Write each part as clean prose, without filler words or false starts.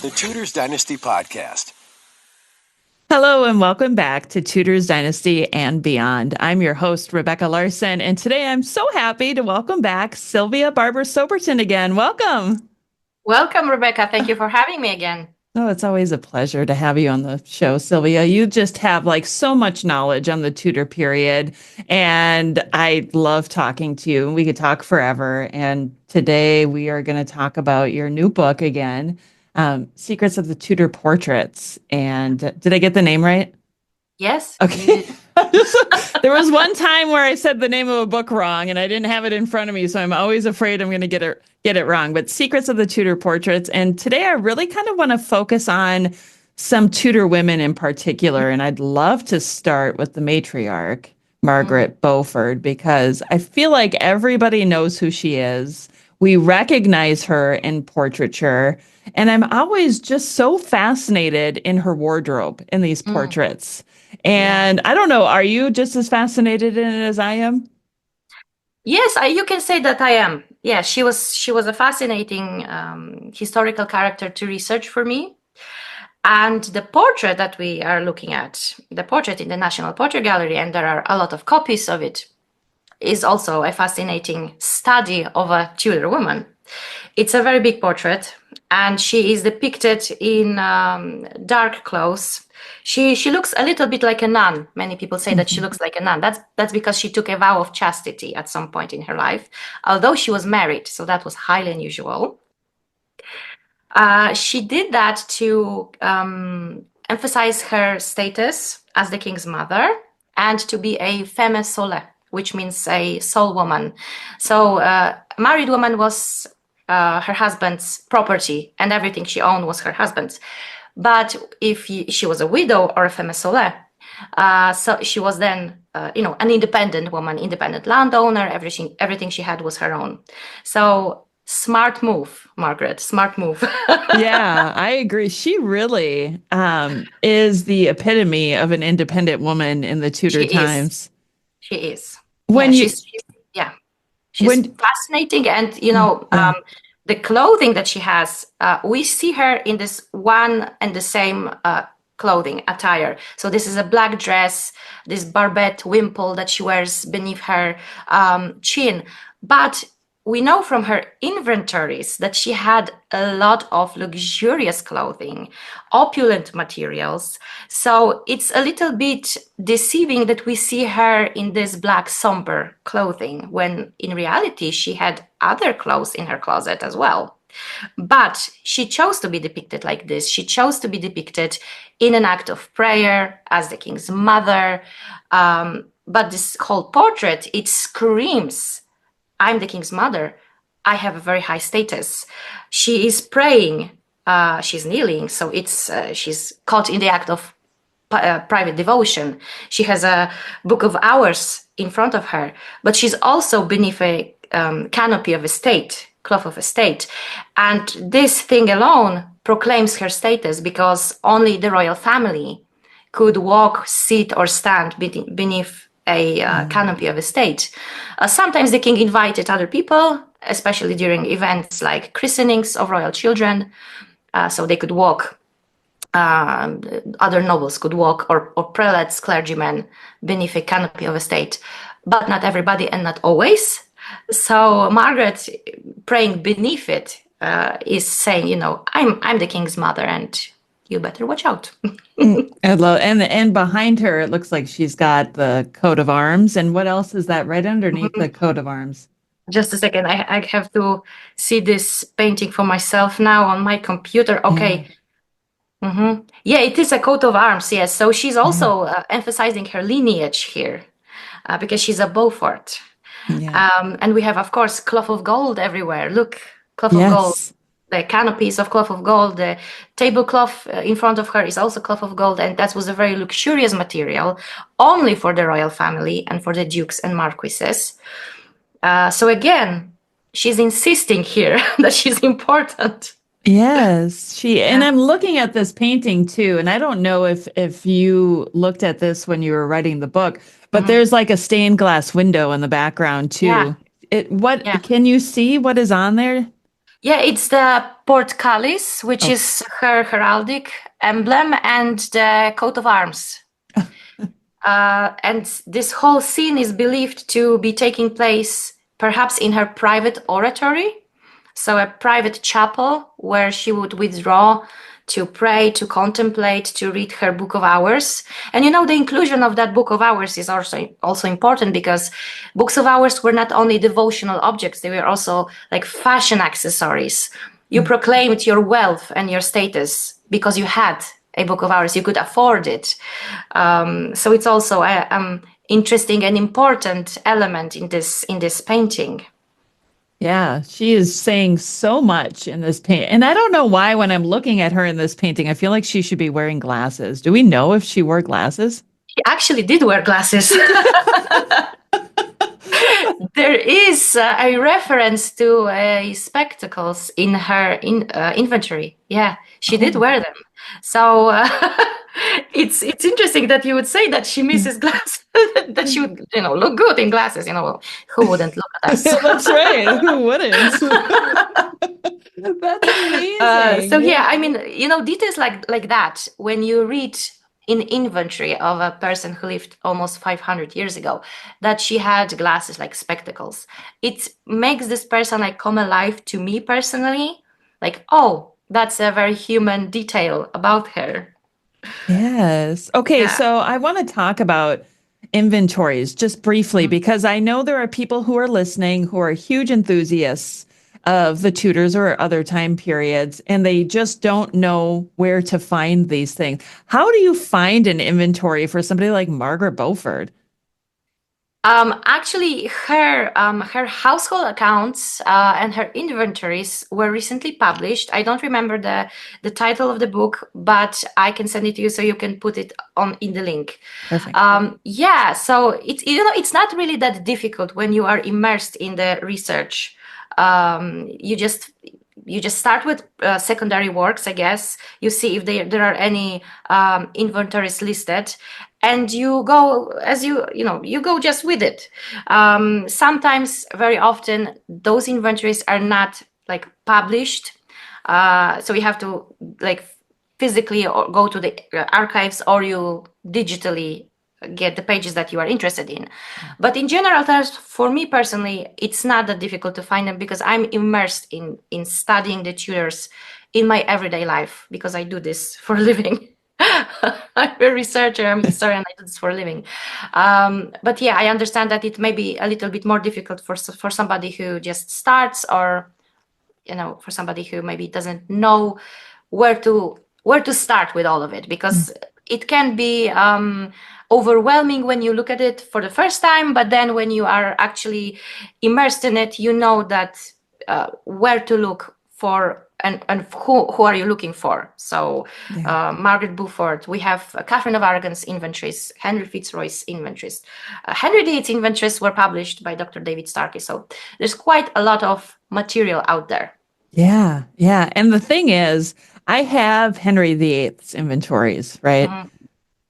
The Tudors Dynasty Podcast. Hello and welcome back to Tudors Dynasty and Beyond. I'm your host, Rebecca Larson, and today I'm so happy to welcome back Sylvia Barbara Soberton again. Welcome. Welcome, Rebecca. Thank you for having me again. Oh, it's always a pleasure to have you on the show, Sylvia. You just have like so much knowledge on the Tudor period, and I love talking to you. We could talk forever. And today we are going to talk about your new book again, Secrets of the Tudor Portraits. And did I get the name right? Yes. Okay. There was one time where I said the name of a book wrong and I didn't have it in front of me, so I'm always afraid I'm going to get it wrong. But Secrets of the Tudor Portraits, and today I really kind of want to focus on some Tudor women in particular, and I'd love to start with the matriarch, Margaret Beaufort, because I feel like everybody knows who she is. We recognize her in portraiture, and I'm always just so fascinated in her wardrobe in these portraits. And I don't know, are you just as fascinated in it as I am? Yes, you can say that I am. Yeah, she was a fascinating historical character to research for me. And the portrait that we are looking at, the portrait in the National Portrait Gallery, and there are a lot of copies of it, is also a fascinating study of a Tudor woman. It's a very big portrait, and she is depicted in dark clothes. She looks a little bit like a nun. Many people say that she looks like a nun. That's because she took a vow of chastity at some point in her life, although she was married, so that was highly unusual. She did that to emphasize her status as the king's mother and to be a femme sole, which means a sole woman. So a married woman was her husband's property, and everything she owned was her husband's. But if she was a widow or a femme sole, so she was then, an independent woman, independent landowner. Everything she had was her own. So smart move, Margaret. Smart move. Yeah, I agree. She really is the epitome of an independent woman in the Tudor times. She is. When she's fascinating, and the clothing that she has, we see her in this one and the same clothing attire. So this is a black dress, this barbette wimple that she wears beneath her chin. But we know from her inventories that she had a lot of luxurious clothing, opulent materials. So it's a little bit deceiving that we see her in this black somber clothing, when in reality she had other clothes in her closet as well. But she chose to be depicted like this. She chose to be depicted in an act of prayer as the king's mother. But this whole portrait, it screams, I'm the king's mother. I have a very high status. She is praying. She's kneeling. So she's caught in the act of private devotion. She has a book of hours in front of her, but she's also beneath a canopy of estate, cloth of estate. And this thing alone proclaims her status, because only the royal family could walk, sit, or stand beneath a canopy of estate. Sometimes the king invited other people, especially during events like christenings of royal children, so they could walk. Other nobles could walk, or prelates, clergymen, beneath a canopy of estate, but not everybody and not always. So Margaret, praying beneath it, is saying, I'm the king's mother, and you better watch out. I love, and behind her, it looks like she's got the coat of arms. And what else is that right underneath the coat of arms? Just a second. I have to see this painting for myself now on my computer. Okay. Yeah, it is a coat of arms. Yes. So she's also emphasizing her lineage here, because she's a Beaufort. Yeah. And we have, of course, cloth of gold everywhere. Look, cloth of gold. The canopies of cloth of gold, the tablecloth in front of her is also cloth of gold, and that was a very luxurious material, only for the royal family and for the dukes and marquises. So again, she's insisting here that she's important. Yes, and I'm looking at this painting too, and I don't know if you looked at this when you were writing the book, but there's like a stained glass window in the background too. Yeah. Can you see what is on there? Yeah, it's the portcullis, which is her heraldic emblem, and the coat of arms. And this whole scene is believed to be taking place perhaps in her private oratory, so a private chapel where she would withdraw to pray, to contemplate, to read her Book of Hours. And the inclusion of that Book of Hours is also important, because books of hours were not only devotional objects, they were also like fashion accessories. You proclaimed your wealth and your status because you had a Book of Hours, you could afford it. So it's also a interesting and important element in this painting. Yeah, she is saying so much in this paint. And I don't know why when I'm looking at her in this painting, I feel like she should be wearing glasses. Do we know if she wore glasses? She actually did wear glasses. There is a reference to spectacles in her inventory. Yeah, she did wear them. So it's interesting that you would say that she misses glasses, that she would look good in glasses. Who wouldn't look at us? That's right. Who wouldn't? That's amazing. So yeah, I mean, details like that, when you read in inventory of a person who lived almost 500 years ago, that she had glasses, like spectacles, it makes this person like come alive to me personally. Like, oh, that's a very human detail about her. Yes. Okay, Yeah. so I want to talk about inventories just briefly, because I know there are people who are listening who are huge enthusiasts of the Tudors or other time periods, and they just don't know where to find these things. How do you find an inventory for somebody like Margaret Beaufort? Actually, her household accounts and her inventories were recently published. I don't remember the title of the book, but I can send it to you so you can put it on in the link. Perfect. Yeah, so it's not really that difficult when you are immersed in the research. You just start with secondary works, I guess. You see if there are any inventories listed, and you go as you go just with it. Sometimes, very often, those inventories are not like published, so you have to like physically or go to the archives, or you digitally get the pages that you are interested in. But in general terms, for me personally, it's not that difficult to find them, because I'm immersed in studying the Tudors in my everyday life, because I do this for a living. I'm a researcher, I'm a historian, I do this for a living. But yeah, I understand that it may be a little bit more difficult for somebody who just starts, or for somebody who maybe doesn't know where to start with all of it, because it can be overwhelming when you look at it for the first time, but then when you are actually immersed in it, you know that where to look for, and who are you looking for. So Margaret Beaufort, we have Catherine of Aragon's inventories, Henry Fitzroy's inventories. Henry VIII's inventories were published by Dr. David Starkey. So there's quite a lot of material out there. Yeah, yeah. And the thing is, I have Henry VIII's inventories, right?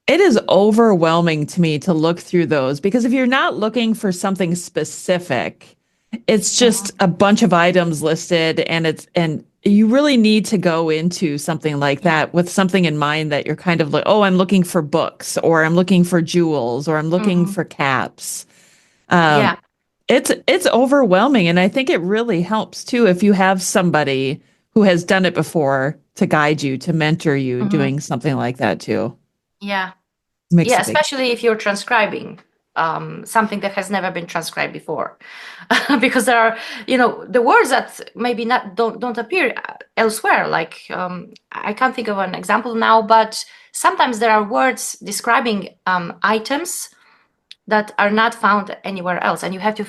It is overwhelming to me to look through those, because if you're not looking for something specific, it's just a bunch of items listed, and you really need to go into something like that with something in mind, that you're kind of like, oh, I'm looking for books, or I'm looking for jewels, or I'm looking for caps. Yeah. It's overwhelming, and I think it really helps too if you have somebody who has done it before to guide you, to mentor you, doing something like that too. Yeah. Makes Yeah, especially if you're transcribing something that has never been transcribed before, because there are, the words that maybe don't appear elsewhere. Like I can't think of an example now, but sometimes there are words describing items that are not found anywhere else, and you have to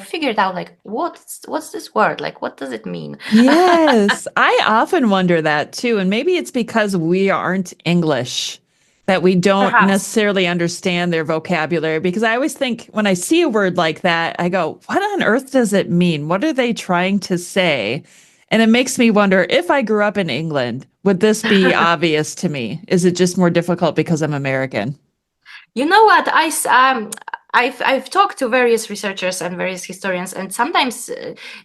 figure it out, like what's this word, like what does it mean? Yes, I often wonder that too, and maybe it's because we aren't English that we don't Perhaps. necessarily understand their vocabulary, because I always think when I see a word like that, I go, what on earth does it mean? What are they trying to say? And it makes me wonder, if I grew up in England, would this be obvious to me? Is it just more difficult because I'm American? You know what? I've talked to various researchers and various historians, and sometimes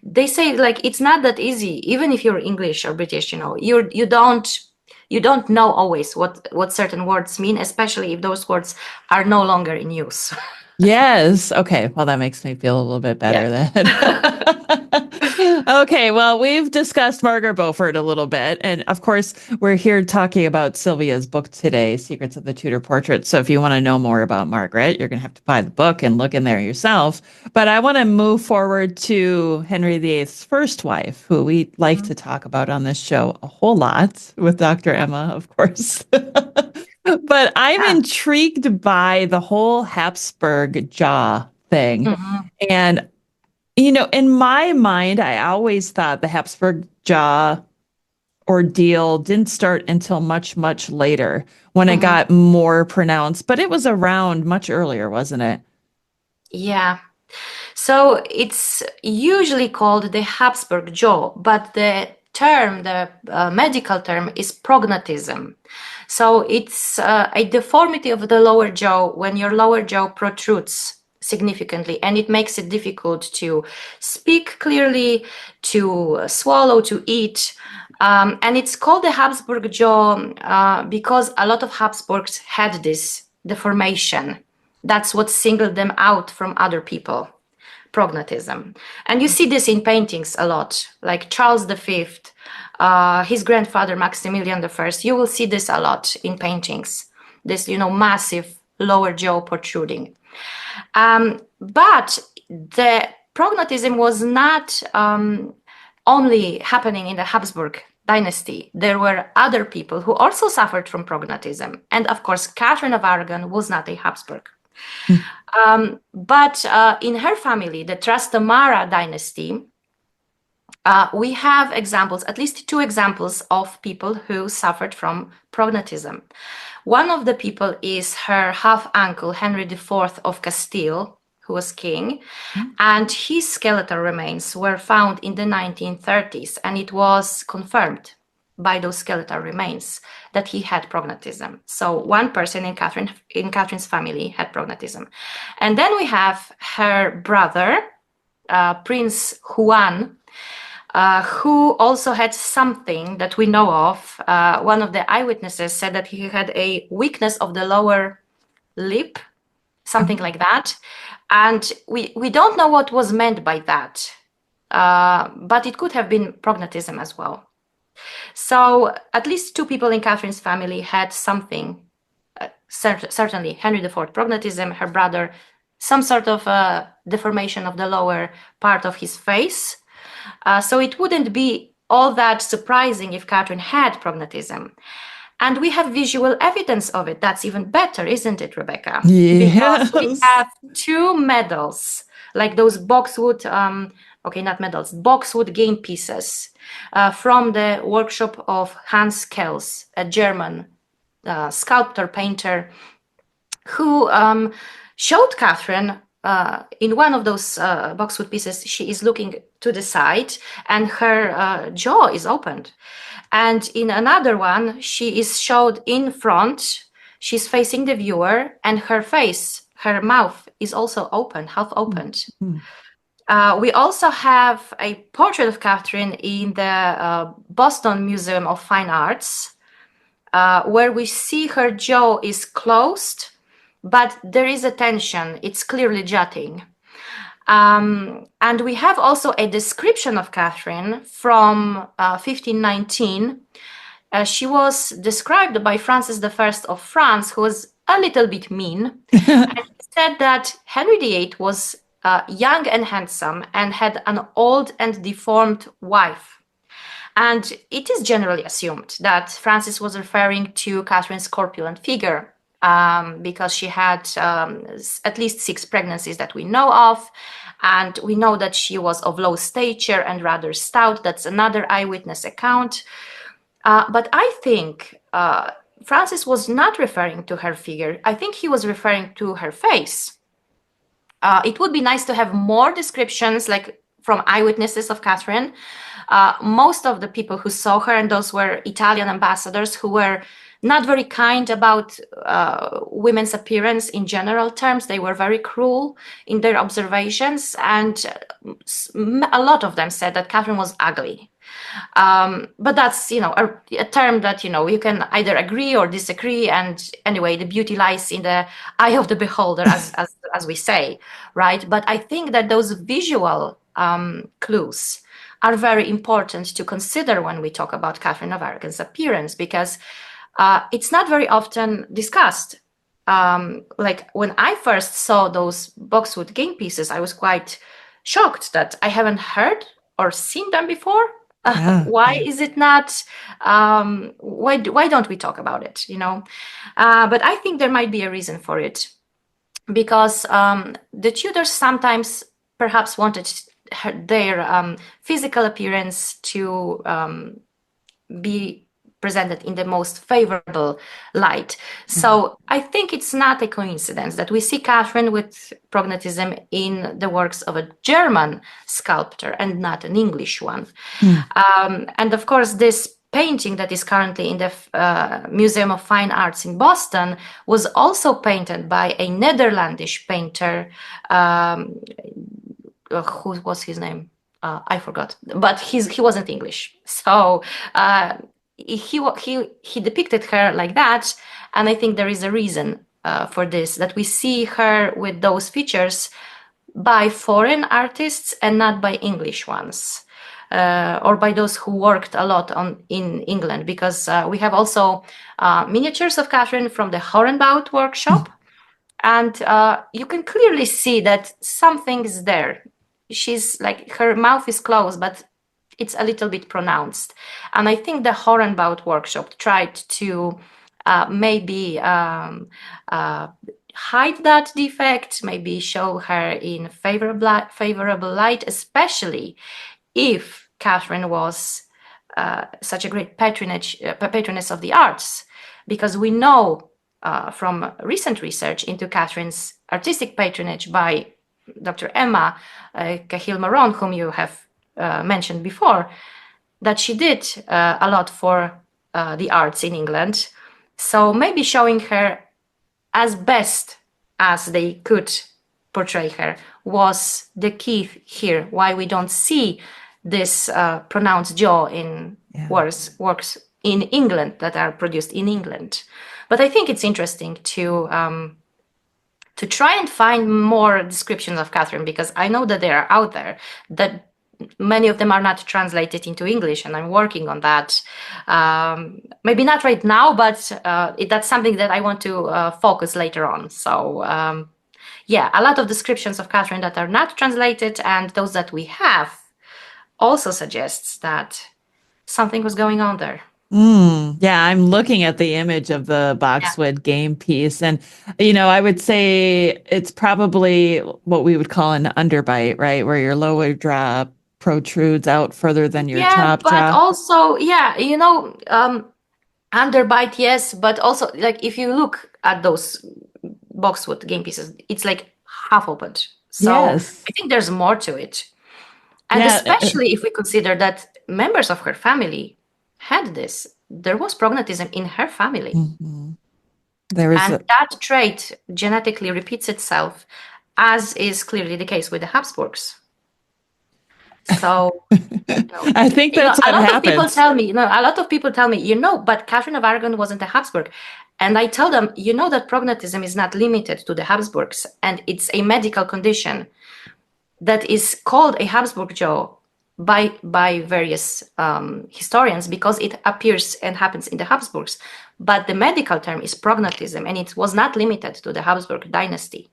they say like it's not that easy. Even if you're English or British, you don't know always what certain words mean, especially if those words are no longer in use. Yes. Okay. Well, that makes me feel a little bit better then. Okay. Well, we've discussed Margaret Beaufort a little bit. And of course, we're here talking about Sylvia's book today, Secrets of the Tudor Portrait. So if you want to know more about Margaret, you're going to have to buy the book and look in there yourself. But I want to move forward to Henry VIII's first wife, who we like to talk about on this show a whole lot with Dr. Emma, of course. But I'm intrigued by the whole Habsburg jaw thing. Mm-hmm. And, in my mind, I always thought the Habsburg jaw ordeal didn't start until much, much later when it got more pronounced. But it was around much earlier, wasn't it? Yeah. So it's usually called the Habsburg jaw, but the medical term is prognatism. So it's a deformity of the lower jaw when your lower jaw protrudes significantly, and it makes it difficult to speak clearly, to swallow, to eat. And it's called the Habsburg jaw because a lot of Habsburgs had this deformation. That's what singled them out from other people. Prognatism. And you see this in paintings a lot, like Charles V, his grandfather Maximilian I. You will see this a lot in paintings, this massive lower jaw protruding. But the prognatism was not only happening in the Habsburg dynasty. There were other people who also suffered from prognatism, and of course Catherine of Aragon was not a Habsburg. But in her family, the Trastamara dynasty, we have examples, at least 2 examples of people who suffered from prognatism. One of the people is her half-uncle, Henry IV of Castile, who was king, and his skeletal remains were found in the 1930s, and it was confirmed by those skeletal remains that he had prognatism. So one person in Catherine's family had prognatism. And then we have her brother, Prince Juan, who also had something that we know of. One of the eyewitnesses said that he had a weakness of the lower lip, something like that. And we don't know what was meant by that, but it could have been prognatism as well. So at least 2 people in Catherine's family had something, certainly Henry IV, prognatism, her brother, some sort of deformation of the lower part of his face. So it wouldn't be all that surprising if Catherine had prognatism. And we have visual evidence of it. That's even better, isn't it, Rebecca? Yes. Because we have 2 medals, like those boxwood, not medals, boxwood game pieces from the workshop of Hans Kells, a German sculptor, painter, who showed Catherine in one of those boxwood pieces, she is looking to the side and her jaw is opened. And in another one, she is showed in front, she's facing the viewer, and her face, her mouth is also open, half opened. We also have a portrait of Catherine in the Boston Museum of Fine Arts, where we see her jaw is closed, but there is a tension, it's clearly jutting. And we have also a description of Catherine from 1519. She was described by Francis I of France, who was a little bit mean. And he said that Henry VIII was young and handsome and had an old and deformed wife. And it is generally assumed that Francis was referring to Catherine's corpulent figure, because she had at least 6 pregnancies that we know of. And we know that she was of low stature and rather stout. That's another eyewitness account. But I think Francis was not referring to her figure. I think he was referring to her face. It would be nice to have more descriptions, like from eyewitnesses of Catherine. Most of the people who saw her, and those were Italian ambassadors who were not very kind about women's appearance in general terms. They were very cruel in their observations, and a lot of them said that Catherine was ugly. But that's, a term that, you can either agree or disagree. And anyway, the beauty lies in the eye of the beholder, as we say, right? But I think that those visual clues are very important to consider when we talk about Catherine of Aragon's appearance, because it's not very often discussed. Like when I first saw those boxwood game pieces, I was quite shocked that I haven't heard or seen them before. Why is it not? Why don't we talk about it? But I think there might be a reason for it, because the Tudors sometimes perhaps wanted their physical appearance to be presented in the most favorable light. So I think it's not a coincidence that we see Catherine with prognatism in the works of a German sculptor and not an English one. And of course, this painting that is currently in the Museum of Fine Arts in Boston was also painted by a Netherlandish painter. Who was his name? I forgot, but he wasn't English. So he depicted her like that, and I think there is a reason for this, that we see her with those features by foreign artists and not by English ones, or by those who worked a lot in England, because we have also miniatures of Catherine from the Hornbout workshop, and you can clearly see that something is there. She's like, her mouth is closed, but it's a little bit pronounced. And I think the Hornbout workshop tried to maybe hide that defect, maybe show her in favorable light, especially if Catherine was such a great patroness of the arts, because we know from recent research into Catherine's artistic patronage by Dr. Emma Cahill-Moron, whom you have mentioned before, that she did a lot for the arts in England. So maybe showing her as best as they could portray her was the key here, why we don't see this pronounced jaw in works in England that are produced in England. But I think it's interesting to try and find more descriptions of Catherine, because I know that they are out there, that many of them are not translated into English, and I'm working on that. Maybe not right now, but that's something that I want to focus later on. So a lot of descriptions of Catherine that are not translated, and those that we have also suggests that something was going on there. Yeah, I'm looking at the image of the boxwood game piece, and I would say it's probably what we would call an underbite, right, where your lower jaw protrudes out further than your top jaw. But also, underbite, yes, but also, like, if you look at those boxwood game pieces, it's like half opened. So I think there's more to it, and especially if we consider that members of her family had this. There was prognatism in her family. That trait genetically repeats itself, as is clearly the case with the Habsburgs. So I think that's what happens. A lot of people tell me, but Catherine of Aragon wasn't a Habsburg. And I tell them, that prognatism is not limited to the Habsburgs, and it's a medical condition that is called a Habsburg jaw by various historians, because it appears and happens in the Habsburgs. But the medical term is prognatism, and it was not limited to the Habsburg dynasty.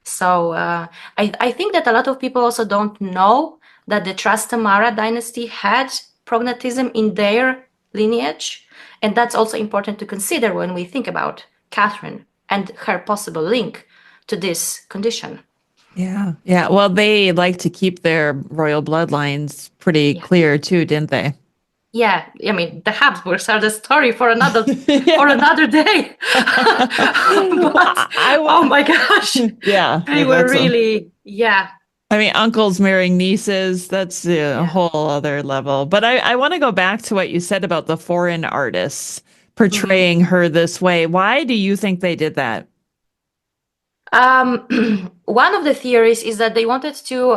So I think that a lot of people also don't know that the Trastamara dynasty had prognatism in their lineage. And that's also important to consider when we think about Catherine and her possible link to this condition. Yeah. Well, they like to keep their royal bloodlines pretty clear too, didn't they? Yeah, I mean, the Habsburgs are the story for another for another day. Oh my gosh! Yeah, they were really I mean, uncles marrying nieces, that's a whole other level. But I want to go back to what you said about the foreign artists portraying her this way. Why do you think they did that? One of the theories is that they wanted to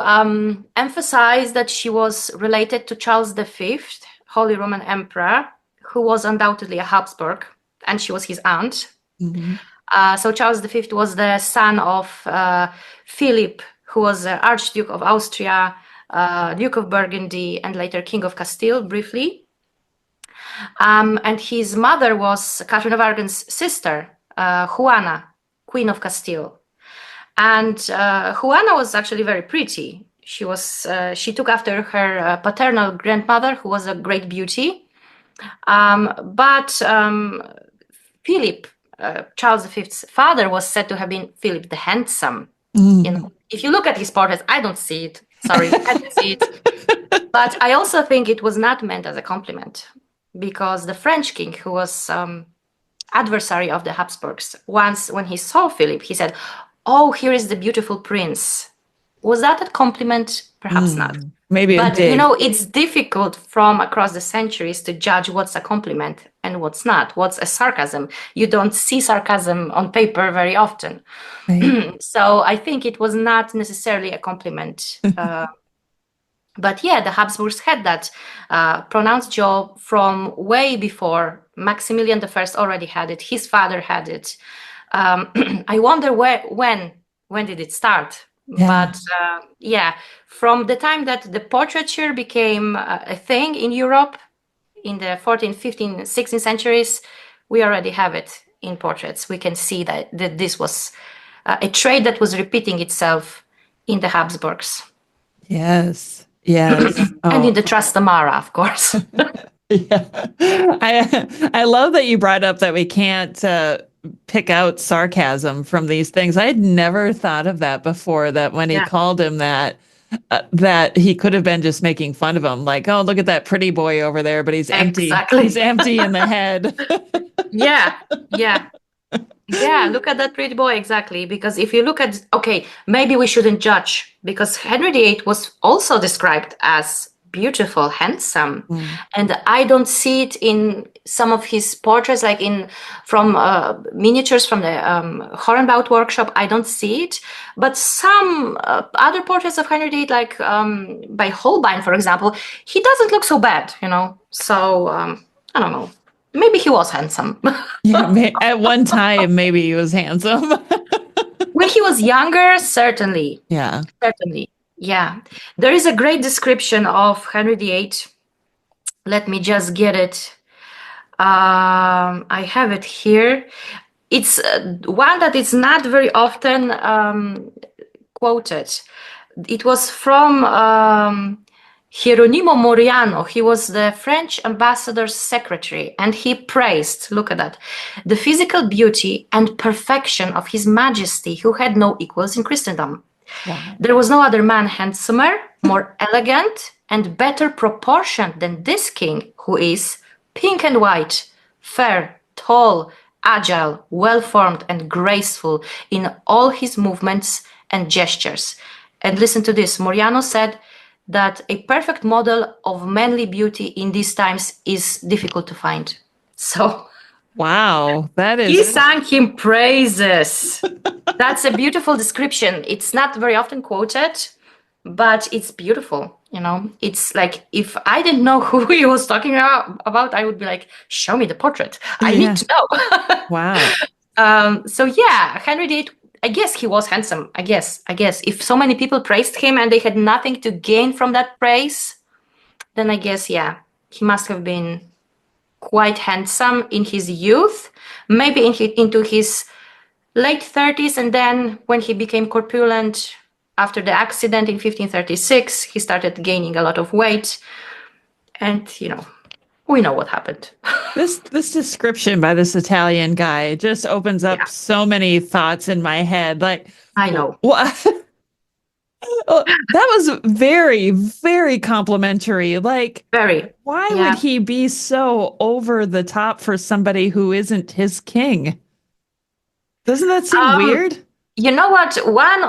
emphasize that she was related to Charles V, Holy Roman Emperor, who was undoubtedly a Habsburg, and she was his aunt. So Charles V was the son of Philip, who was Archduke of Austria, Duke of Burgundy, and later King of Castile, briefly. And his mother was Catherine of Aragon's sister, Juana, Queen of Castile. And Juana was actually very pretty. She took after her paternal grandmother, who was a great beauty. But Philip, Charles V's father, was said to have been Philip the Handsome. You know, if you look at his portrait, I don't see it. Sorry, I don't see it. But I also think it was not meant as a compliment, because the French king, who was adversary of the Habsburgs, once when he saw Philip, he said, "Oh, here is the beautiful prince." Was that a compliment? Perhaps not. Maybe But, it did. it's difficult from across the centuries to judge what's a compliment and what's not, what's a sarcasm. You don't see sarcasm on paper very often. Right. So I think it was not necessarily a compliment. But yeah, the Habsburgs had that pronounced jaw from way before. Maximilian I already had it. His father had it. I wonder when did it start? Yeah. But from the time that the portraiture became a thing in Europe in the 14th, 15th, 16th centuries, we already have it in portraits. We can see that this was a trait that was repeating itself in the Habsburgs. Yes. Yes. And in the Trastamara, of course. Yeah. I love that you brought up that we can't pick out sarcasm from these things. I had never thought of that before, that when he called him that he could have been just making fun of him, like, "Oh, look at that pretty boy over there, but he's empty. Exactly. He's empty in the head." Yeah. Yeah, look at that pretty boy, exactly. Because if you look at, okay, maybe we shouldn't judge, because Henry VIII was also described as beautiful, handsome, and I don't see it in some of his portraits, like from miniatures from the Hornbout workshop. I don't see it, but some other portraits of Henry VIII, like by Holbein, for example, he doesn't look so bad, So I don't know. Maybe he was handsome. Yeah, at one time, maybe he was handsome. When he was younger, certainly. Yeah. Certainly. Yeah. There is a great description of Henry VIII. Let me just get it. I have it here. It's one that is not very often quoted. It was from Hieronimo Moriano. He was the French ambassador's secretary, and he praised, look at that, the physical beauty and perfection of His Majesty, who had no equals in Christendom. Wow. There was no other man handsomer, more elegant, and better proportioned than this king, who is pink and white, fair, tall, agile, well-formed, and graceful in all his movements and gestures. And listen to this, Moriano said that a perfect model of manly beauty in these times is difficult to find. So, wow, that is. He sang him praises. That's a beautiful description. It's not very often quoted, but it's beautiful. It's like, if I didn't know who he was talking about, I would be like, show me the portrait. I need to know. Wow. So yeah, Henry VIII, I guess he was handsome. I guess if so many people praised him and they had nothing to gain from that praise, then I guess, yeah, he must have been quite handsome in his youth, maybe into his late 30s. And then when he became corpulent after the accident in 1536, he started gaining a lot of weight. And, we know what happened. This description by this Italian guy just opens up so many thoughts in my head. Like, I know. That was very, very complimentary. Like, very. Why would he be so over the top for somebody who isn't his king? Doesn't that seem weird? You know what? One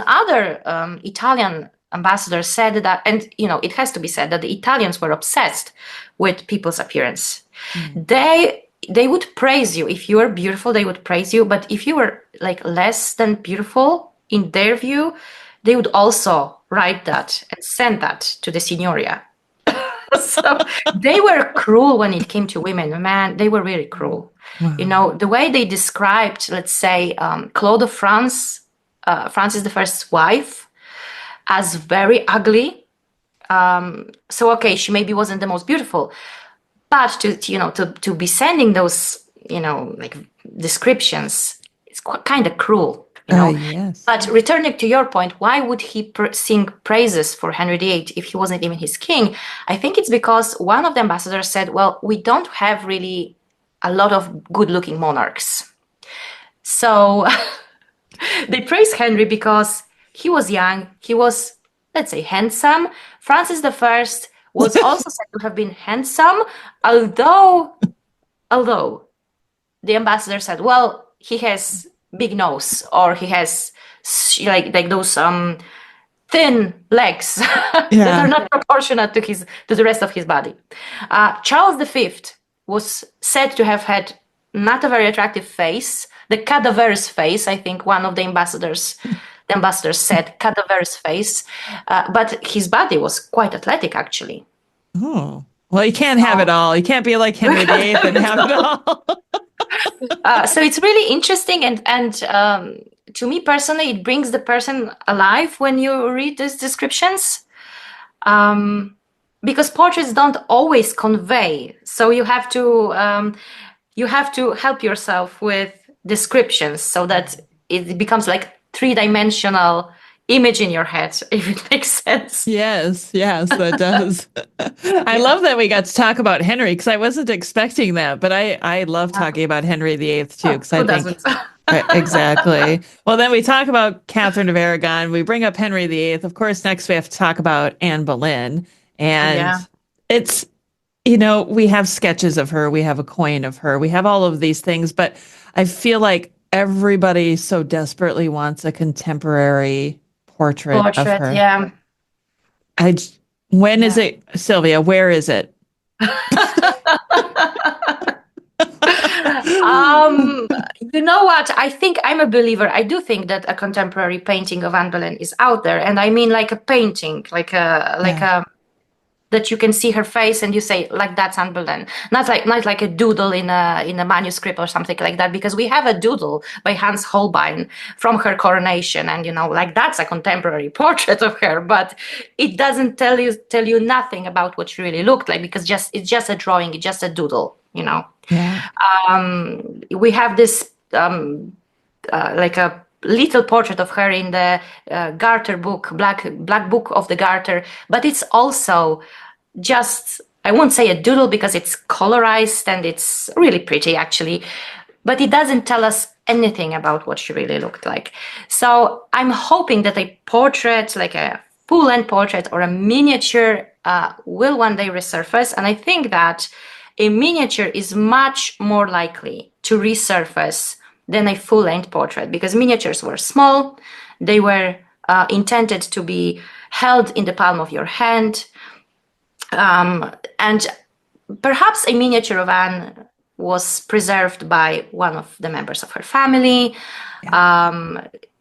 other Italian ambassador said that, and it has to be said that the Italians were obsessed with people's appearance. They would praise you if you were beautiful. They would praise you, but if you were like less than beautiful in their view, they would also write that and send that to the Signoria. So they were cruel when it came to women. Man, they were really cruel. Wow. The way they described, let's say, Claude of France, Francis the First's wife, as very ugly. So okay, she maybe wasn't the most beautiful, but to be sending those like descriptions, it's kind of cruel. Yes. But returning to your point, why would he sing praises for Henry VIII if he wasn't even his king? I think it's because one of the ambassadors said, well, we don't have really a lot of good-looking monarchs. So they praise Henry because he was young, he was, let's say, handsome. Francis I was also said to have been handsome, although the ambassador said, well, he has big nose, or he has like those thin legs that are not proportionate to the rest of his body. Charles V was said to have had not a very attractive face, the cadaverous face. I think one of the ambassadors said cadaverous face, but his body was quite athletic, actually. Oh, well, you can't have it all. You can't be like Henry VIII and have it all. So it's really interesting, and to me personally, it brings the person alive when you read these descriptions, because portraits don't always convey. So you have to help yourself with descriptions so that it becomes like three-dimensional image in your head, if it makes sense. Yes, that does. I love that we got to talk about Henry, because I wasn't expecting that, but I love talking about Henry VIII too, because I think exactly. Well, then we talk about Catherine of Aragon. We bring up Henry VIII. Of course, next we have to talk about Anne Boleyn, and it's we have sketches of her, we have a coin of her, we have all of these things, but I feel like everybody so desperately wants a contemporary portrait of her. Yeah. When is it, Sylvia? Where is it? You know what? I think I'm a believer. I do think that a contemporary painting of Anne Boleyn is out there, and I mean like a painting, like a that you can see her face and you say, like, that's Anne Boleyn. Not like a doodle in a manuscript or something like that, because we have a doodle by Hans Holbein from her coronation, and like that's a contemporary portrait of her, but it doesn't tell you nothing about what she really looked like, because it's just a drawing, it's just a doodle, Yeah. We have this like a little portrait of her in the Garter book, Black Book of the Garter, but it's also just, I won't say a doodle because it's colorized and it's really pretty actually, but it doesn't tell us anything about what she really looked like. So I'm hoping that a portrait, like a full-length portrait or a miniature, will one day resurface, and I think that a miniature is much more likely to resurface than a full-length portrait, because miniatures were small, they were intended to be held in the palm of your hand, and perhaps a miniature of Anne was preserved by one of the members of her family.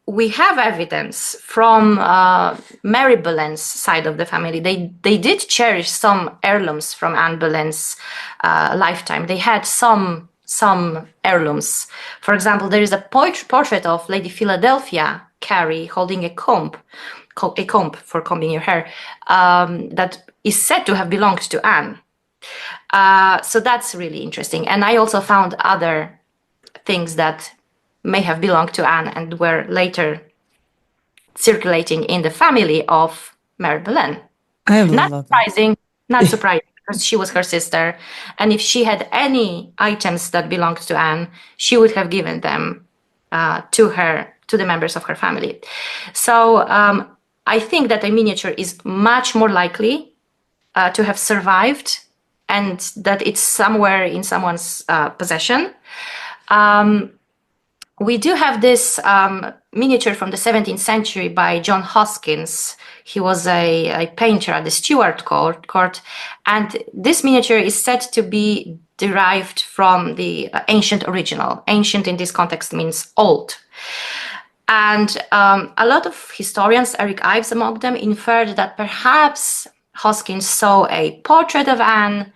We have evidence from Mary Boleyn's side of the family. They did cherish some heirlooms from Anne Boleyn's lifetime. They had some heirlooms. For example, there is a portrait of Lady Philadelphia Carey holding a comb for combing your hair, that is said to have belonged to Anne. So that's really interesting. And I also found other things that may have belonged to Anne and were later circulating in the family of Mary Boleyn. Not surprising, because she was her sister. And if she had any items that belonged to Anne, she would have given them to the members of her family. So I think that a miniature is much more likely to have survived, and that it's somewhere in someone's possession. we do have this miniature from the 17th century by John Hoskins. He was a painter at the Stuart court, and this miniature is said to be derived from the ancient original. Ancient in this context means old. And a lot of historians, Eric Ives among them, inferred that perhaps Hoskins saw a portrait of Anne,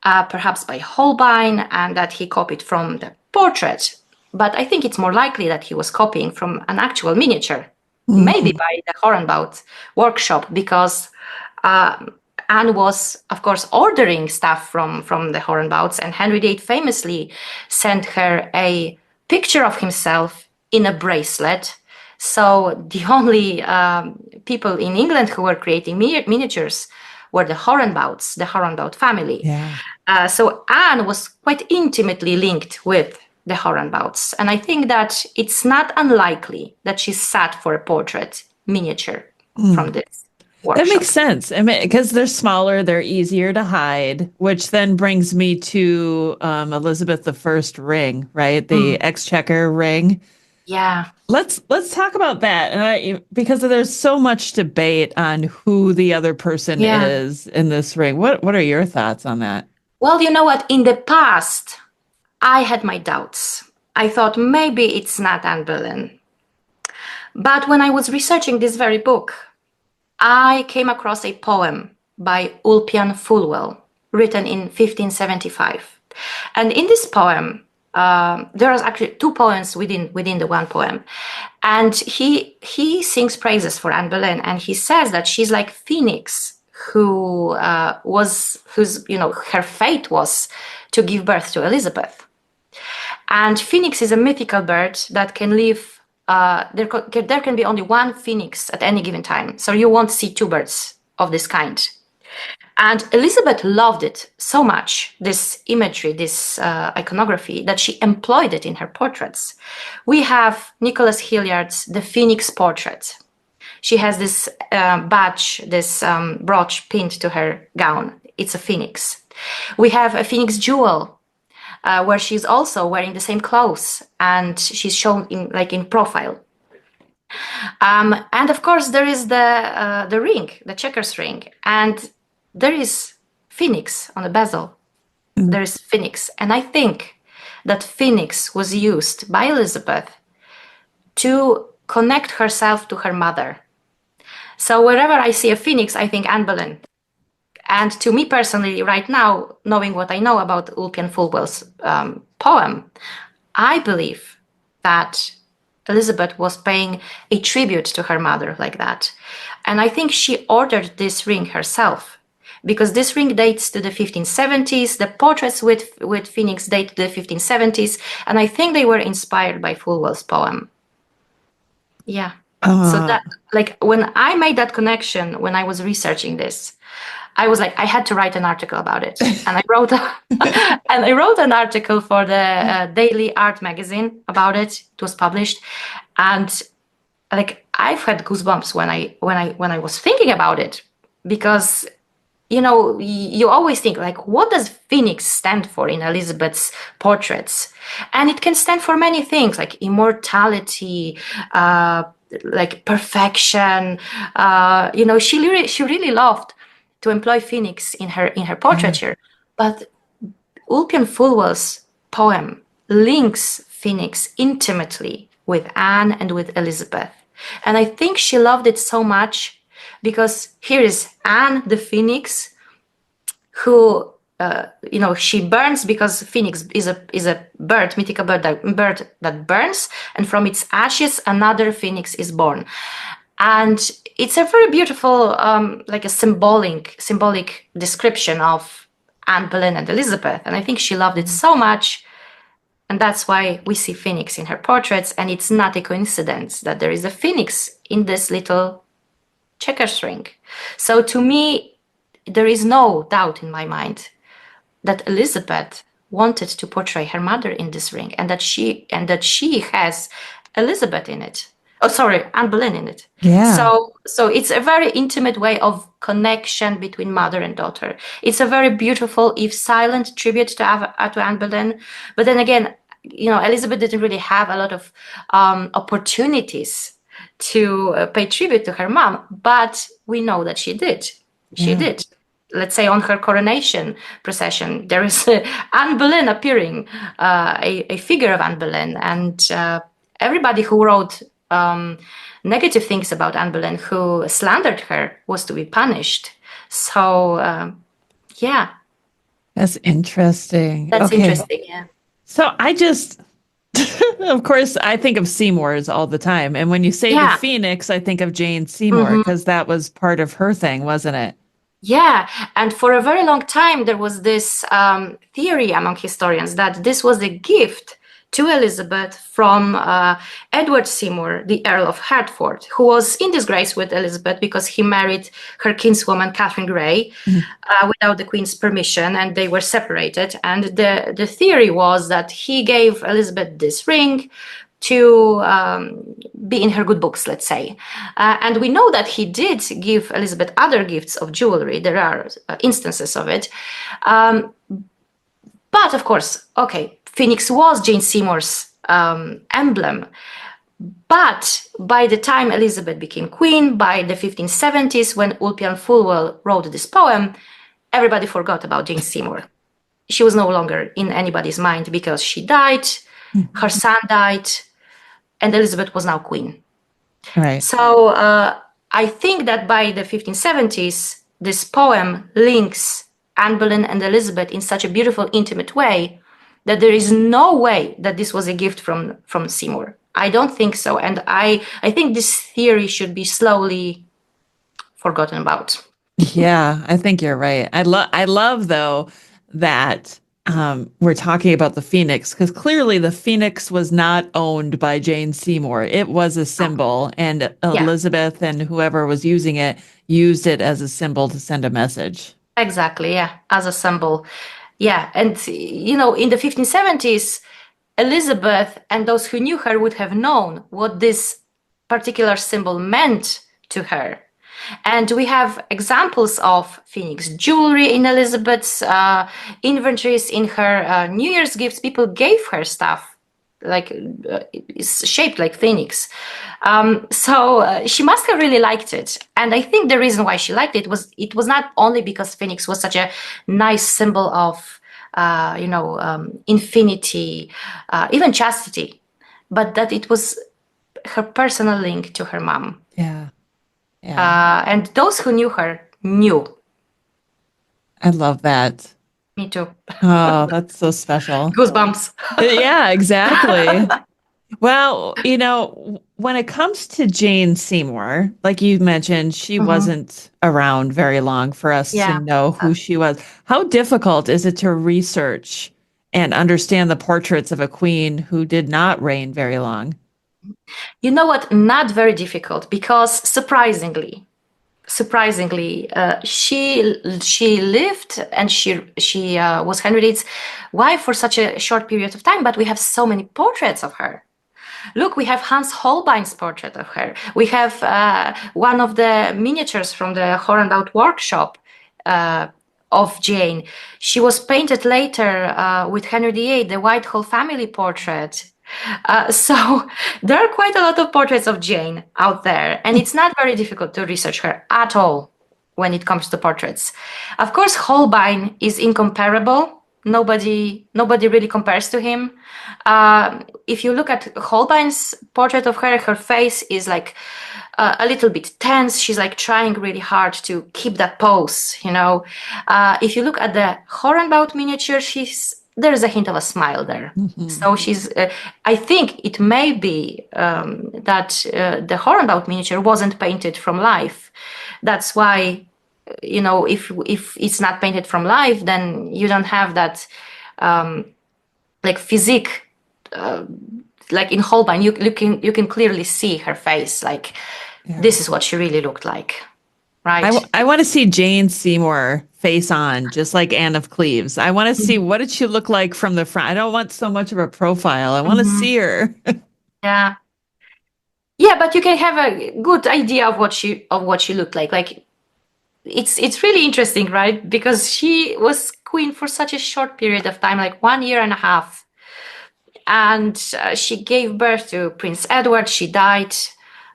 perhaps by Holbein, and that he copied from the portrait. But I think it's more likely that he was copying from an actual miniature, maybe by the Hornbout workshop, because Anne was, of course, ordering stuff from the Hornbouts, and Henry VIII famously sent her a picture of himself in a bracelet. So the only people in England who were creating miniatures were the Hornbouts, the Hornbout family. Yeah. So Anne was quite intimately linked with the Hornbouts. And I think that it's not unlikely that she sat for a portrait miniature from this workshop. That makes sense. I mean, because they're smaller, they're easier to hide, which then brings me to Elizabeth I ring, right? The Exchequer ring. Yeah. Let's talk about that. And because there's so much debate on who the other person is in this ring. What are your thoughts on that? Well, you know what? In the past, I had my doubts. I thought maybe it's not Anne Boleyn. But when I was researching this very book, I came across a poem by Ulpian Fulwell, written in 1575. And in this poem, there are actually two poems within the one poem. And he sings praises for Anne Boleyn, and he says that she's like Phoenix, whose her fate was to give birth to Elizabeth. And Phoenix is a mythical bird that can live. There can be only one phoenix at any given time, so you won't see two birds of this kind. And Elizabeth loved it so much, this imagery, this iconography, that she employed it in her portraits. We have Nicholas Hilliard's The Phoenix Portrait. She has this badge, this brooch pinned to her gown. It's a phoenix. We have a phoenix jewel, where she's also wearing the same clothes, and she's shown in profile. And of course, there is the ring, the checkers ring, and there is phoenix on the bezel. There is phoenix, and I think that phoenix was used by Elizabeth to connect herself to her mother. So wherever I see a phoenix, I think Anne Boleyn. And to me personally, right now, knowing what I know about Ulpian Fulwell's poem, I believe that Elizabeth was paying a tribute to her mother like that. And I think she ordered this ring herself, because this ring dates to the 1570s. The portraits with Phoenix date to the 1570s. And I think they were inspired by Fulwell's poem. Yeah. So that, when I made that connection, when I was researching this, I was like, I had to write an article about it, and I wrote an article for the Daily Art magazine about it. It was published, and I've had goosebumps when I was thinking about it, because you always think what does Phoenix stand for in Elizabeth's portraits, and it can stand for many things like immortality, perfection. She really loved to employ phoenix in her portraiture. But Ulpian Fulwell's poem links phoenix intimately with Anne and with Elizabeth. And I think she loved it so much because here is Anne the phoenix, who she burns because phoenix is a bird, mythical bird that burns, and from its ashes another phoenix is born. And it's a very beautiful, a symbolic description of Anne Boleyn and Elizabeth. And I think she loved it so much. And that's why we see phoenix in her portraits. And it's not a coincidence that there is a phoenix in this little checkers ring. So to me, there is no doubt in my mind that Elizabeth wanted to portray her mother in this ring, and that she has Elizabeth in it. Oh, sorry, Anne Boleyn in it. Yeah. So it's a very intimate way of connection between mother and daughter. It's a very beautiful, if silent, tribute to Anne Boleyn. But then again, Elizabeth didn't really have a lot of opportunities to pay tribute to her mom, but we know that she did. She did. Let's say on her coronation procession, there is Anne Boleyn appearing, a figure of Anne Boleyn, and everybody who wrote negative things about Anne Boleyn, who slandered her, was to be punished. So, yeah. That's interesting. That's interesting, yeah. So I just, of course, I think of Seymours all the time. And when you say the Phoenix, I think of Jane Seymour, because that was part of her thing, wasn't it? Yeah, and for a very long time, there was this theory among historians that this was a gift to Elizabeth from Edward Seymour, the Earl of Hertford, who was in disgrace with Elizabeth because he married her kinswoman, Catherine Grey, without the Queen's permission, and they were separated. And the theory was that he gave Elizabeth this ring to be in her good books, let's say. And we know that he did give Elizabeth other gifts of jewelry. There are instances of it. But of course, Phoenix was Jane Seymour's emblem. But by the time Elizabeth became queen, by the 1570s, when Ulpian Fulwell wrote this poem, everybody forgot about Jane Seymour. She was no longer in anybody's mind because she died, her son died, and Elizabeth was now queen. Right. So I think that by the 1570s, this poem links Anne Boleyn and Elizabeth in such a beautiful, intimate way that there is no way that this was a gift from Seymour. I don't think so. And I think this theory should be slowly forgotten about. Yeah, I think you're right. I love, though, that we're talking about the Phoenix, because clearly the Phoenix was not owned by Jane Seymour. It was a symbol, and Elizabeth and whoever was using it used it as a symbol to send a message. Exactly, yeah, as a symbol. Yeah, and in the 1570s, Elizabeth and those who knew her would have known what this particular symbol meant to her. And we have examples of Phoenix jewelry in Elizabeth's inventories, in her New Year's gifts. People gave her stuff like it's shaped like Phoenix. So she must have really liked it. And I think the reason why she liked it was not only because Phoenix was such a nice symbol of, infinity, even chastity, but that it was her personal link to her mom. Yeah. Yeah. And those who knew her knew. I love that. Me too. Oh, that's so special. Goosebumps. Yeah, exactly. Well, when it comes to Jane Seymour, like you mentioned, she wasn't around very long for us to know who she was. How difficult is it to research and understand the portraits of a queen who did not reign very long? You know what? Not very difficult, because surprisingly, she lived and she was Henry VIII's wife for such a short period of time, but we have so many portraits of her. Look, we have Hans Holbein's portrait of her. We have one of the miniatures from the Hornbout workshop of Jane. She was painted later with Henry VIII, the Whitehall family portrait. So there are quite a lot of portraits of Jane out there, and it's not very difficult to research her at all when it comes to portraits. Of course, Holbein is incomparable. Nobody really compares to him. If you look at Holbein's portrait of her, her face is like a little bit tense. She's like trying really hard to keep that pose, If you look at the Hornbout miniature, there's a hint of a smile there. So I think it may be that the Hornbout miniature wasn't painted from life. That's why, if it's not painted from life, then you don't have that physique. Like in Holbein, you can clearly see her face. Like this is what she really looked like. Right. I want to see Jane Seymour face on, just like Anne of Cleves. I want to see, what did she look like from the front? I don't want so much of a profile. I want to see her. Yeah, but you can have a good idea of what she looked like. Like it's really interesting, right? Because she was queen for such a short period of time, like 1.5 years. And she gave birth to Prince Edward. She died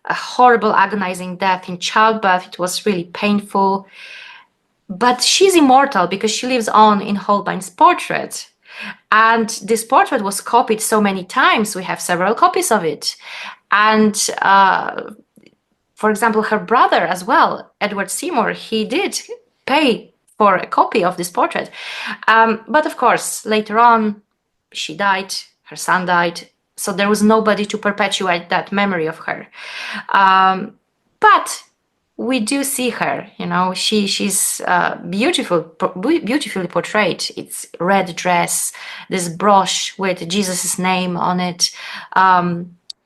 a horrible, agonizing death in childbirth. It was really painful. But she's immortal because she lives on in Holbein's portrait. And this portrait was copied so many times. We have several copies of it. And for example, her brother as well, Edward Seymour, he did pay for a copy of this portrait. But of course, later on, she died, her son died, so there was nobody to perpetuate that memory of her. But we do see her, she's beautifully portrayed. It's red dress, this brooch with Jesus's name on it.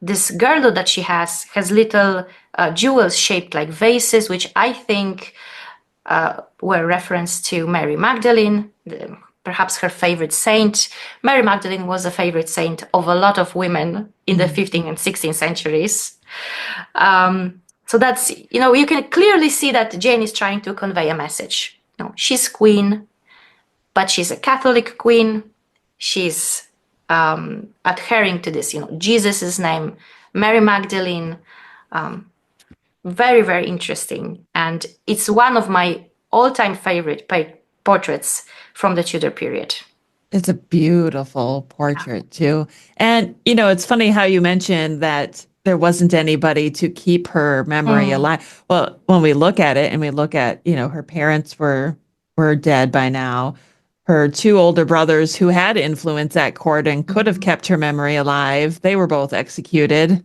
This girdle that she has little jewels shaped like vases, which I think were reference to Mary Magdalene, perhaps her favorite saint. Mary Magdalene was a favorite saint of a lot of women in the 15th and 16th centuries. So that's, you can clearly see that Jane is trying to convey a message. She's queen, but she's a Catholic queen. She's adhering to this, Jesus's name, Mary Magdalene. Very, very interesting. And it's one of my all-time favorite portraits from the Tudor period. It's a beautiful portrait too. And, it's funny how you mentioned that there wasn't anybody to keep her memory alive. Well, when we look at it and we look at, her parents were dead by now. Her two older brothers who had influence at court and could have kept her memory alive, they were both executed.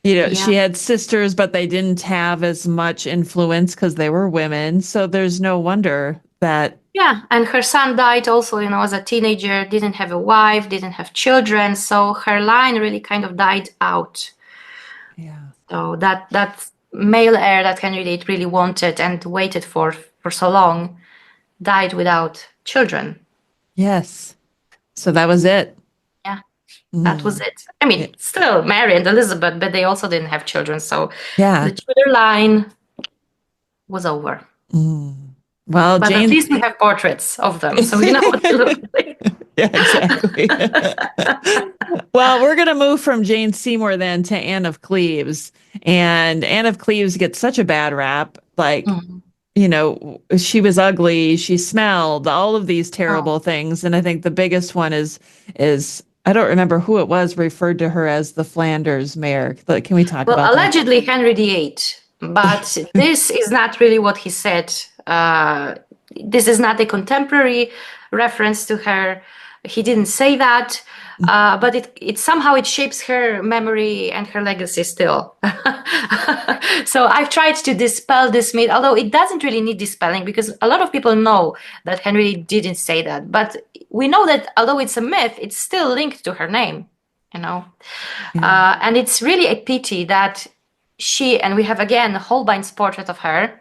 She had sisters, but they didn't have as much influence because they were women. So there's no wonder that. Yeah, and her son died also, as a teenager, didn't have a wife, didn't have children. So her line really kind of died out. Yeah. So that male heir that Henry VIII really wanted and waited for so long died without children. Yes. So that was it. That was it. I mean, still Mary and Elizabeth, but they also didn't have children. So the Tudor line was over. Well, but Jane... at least we have portraits of them, so we know what they look like. Yeah, exactly. Well, we're going to move from Jane Seymour then to Anne of Cleves. And Anne of Cleves gets such a bad rap. Like, she was ugly, she smelled, all of these terrible things. And I think the biggest one is I don't remember who it was referred to her as the Flanders mare. Can we talk about allegedly that? Henry VIII, but this is not really what he said. This is not a contemporary reference to her. He didn't say that, but it somehow shapes her memory and her legacy still. So I've tried to dispel this myth, although it doesn't really need dispelling because a lot of people know that Henry didn't say that. But we know that although it's a myth, it's still linked to her name, and it's really a pity that and we have again Holbein's portrait of her,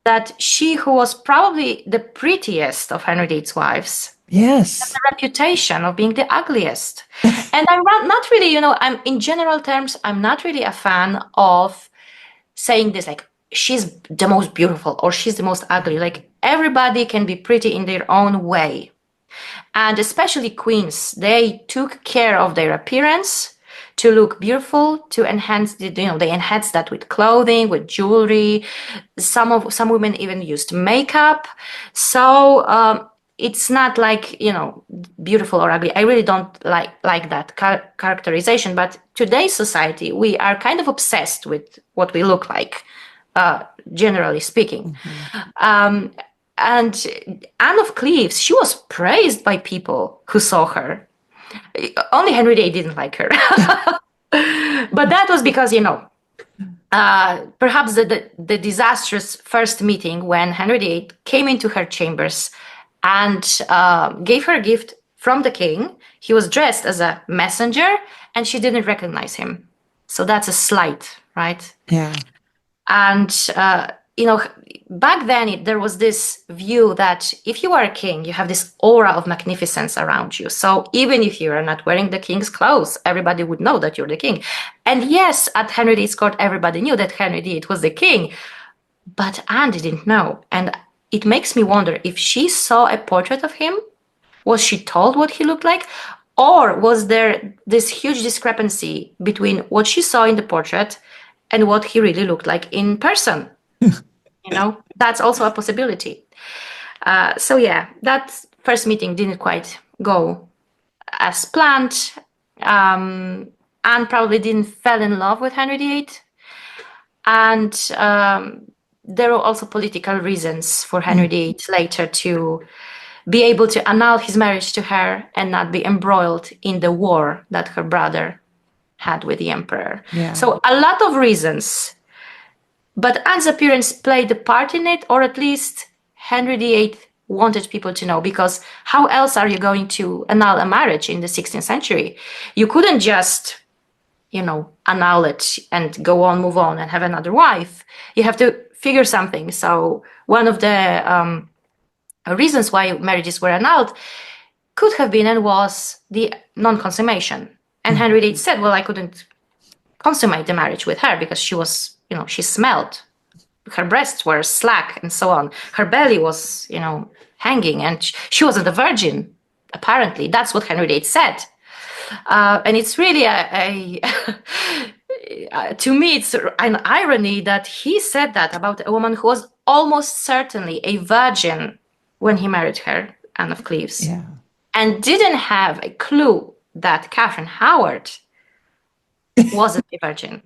that she, who was probably the prettiest of Henry VIII's wives, has the reputation of being the ugliest. And I'm not really, I'm in general terms, I'm not really a fan of saying this, like, she's the most beautiful or she's the most ugly. Like, everybody can be pretty in their own way. And especially queens, they took care of their appearance to look beautiful, to enhance they enhance that with clothing, with jewelry. Some women even used makeup. So it's not like, beautiful or ugly. I really don't like that characterization. But today's society, we are kind of obsessed with what we look like, generally speaking. And Anne of Cleves, she was praised by people who saw her. Only Henry VIII didn't like her. But that was because, perhaps the disastrous first meeting when Henry VIII came into her chambers and gave her a gift from the king. He was dressed as a messenger and she didn't recognize him. So that's a slight, right? Yeah. And, back then there was this view that if you are a king, you have this aura of magnificence around you. So even if you are not wearing the king's clothes, everybody would know that you're the king. And yes, at Henry VIII's court, everybody knew that Henry VIII was the king, but Anne didn't know. And it makes me wonder if she saw a portrait of him, was she told what he looked like? Or was there this huge discrepancy between what she saw in the portrait and what he really looked like in person? That's also a possibility. So yeah, that first meeting didn't quite go as planned. Anne probably didn't fall in love with Henry VIII. And there were also political reasons for Henry VIII later to be able to annul his marriage to her and not be embroiled in the war that her brother had with the emperor. Yeah. So a lot of reasons. But Anne's appearance played a part in it, or at least Henry VIII wanted people to know, because how else are you going to annul a marriage in the 16th century? You couldn't just, annul it and go on, move on and have another wife. You have to figure something. So one of the reasons why marriages were annulled could have been and was the non-consummation. And Henry VIII said, well, I couldn't consummate the marriage with her because she was, she smelled. Her breasts were slack and so on. Her belly was, hanging, and she wasn't a virgin, apparently. That's what Henry VIII said. And it's really to me, it's an irony that he said that about a woman who was almost certainly a virgin when he married her, Anne of Cleves, and didn't have a clue that Katherine Howard wasn't a virgin.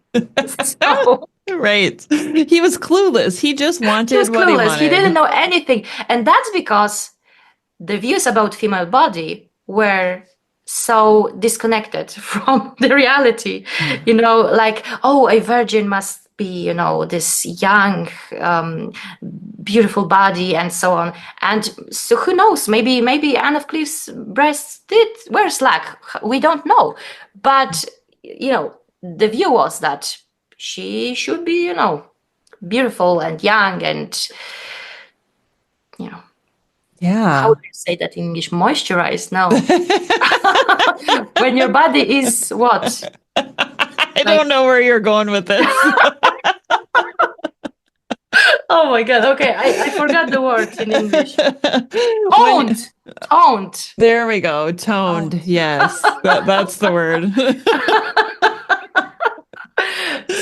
So, right. He was clueless. He just wanted what he wanted. He didn't know anything. And that's because the views about female body were so disconnected from the reality. Like, a virgin must be, this young, beautiful body and so on. And so who knows, maybe Anne of Cleves' breasts were slack. We don't know. But, the view was that she should be, beautiful and young and, how do you say that in English? Moisturized? No. When your body is what? I don't know where you're going with this. Oh my God. Okay. I forgot the word in English. Toned. There we go. Toned. Yes. That's the word.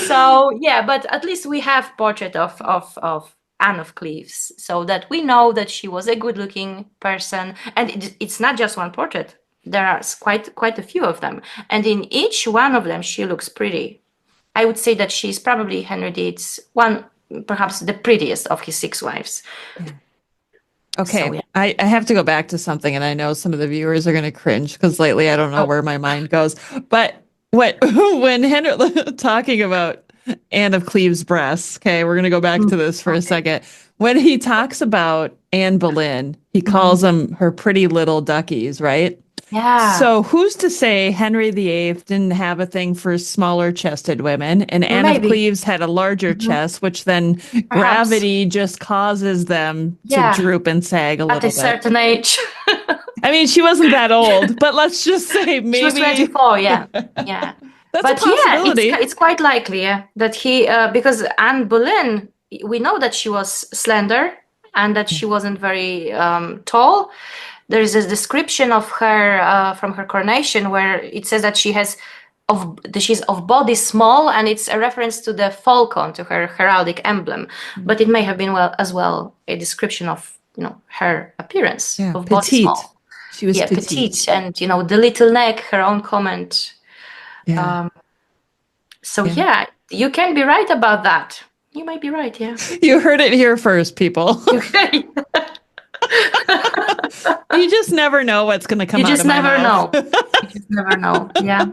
So, yeah, but at least we have portrait of Anne of Cleves, so that we know that she was a good-looking person. And it's not just one portrait. There are quite a few of them. And in each one of them, she looks pretty. I would say that she's probably Henry VIII's one, perhaps the prettiest of his 6 wives. Yeah. Okay, so, yeah. I have to go back to something, and I know some of the viewers are going to cringe because lately I don't know where my mind goes. But when Henry talking about Anne of Cleves' breasts, okay, we're going to go back to this for a second. When he talks about Anne Boleyn, he calls them her pretty little duckies, right? Yeah. So who's to say Henry VIII didn't have a thing for smaller chested women, and Anne of Cleves had a larger chest, which then gravity just causes them to droop and sag a little bit. At a certain age. I mean, she wasn't that old, but let's just say maybe she was 24. Yeah. That's a possibility. It's quite likely, that he because Anne Boleyn, we know that she was slender and that she wasn't very tall. There is a description of her from her coronation where it says that she's of body small, and it's a reference to the falcon, to her heraldic emblem. But it may have been as well a description of her appearance of body small. She was petite, and the little neck, her own comment. Yeah. You can be right about that. You might be right, yeah. You heard it here first, people. You just never know what's going to come out of my mouth. You just never know. Yeah.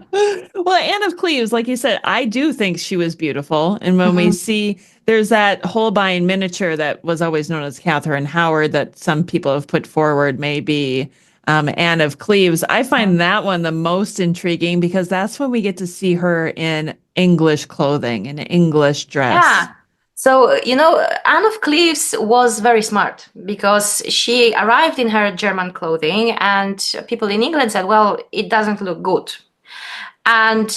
Well, Anne of Cleves, like you said, I do think she was beautiful. And when we see, there's that Holbein miniature that was always known as Katherine Howard that some people have put forward, maybe Anne of Cleves. I find that one the most intriguing because that's when we get to see her in English clothing, in an English dress. Yeah. So, Anne of Cleves was very smart because she arrived in her German clothing, and people in England said, well, it doesn't look good. And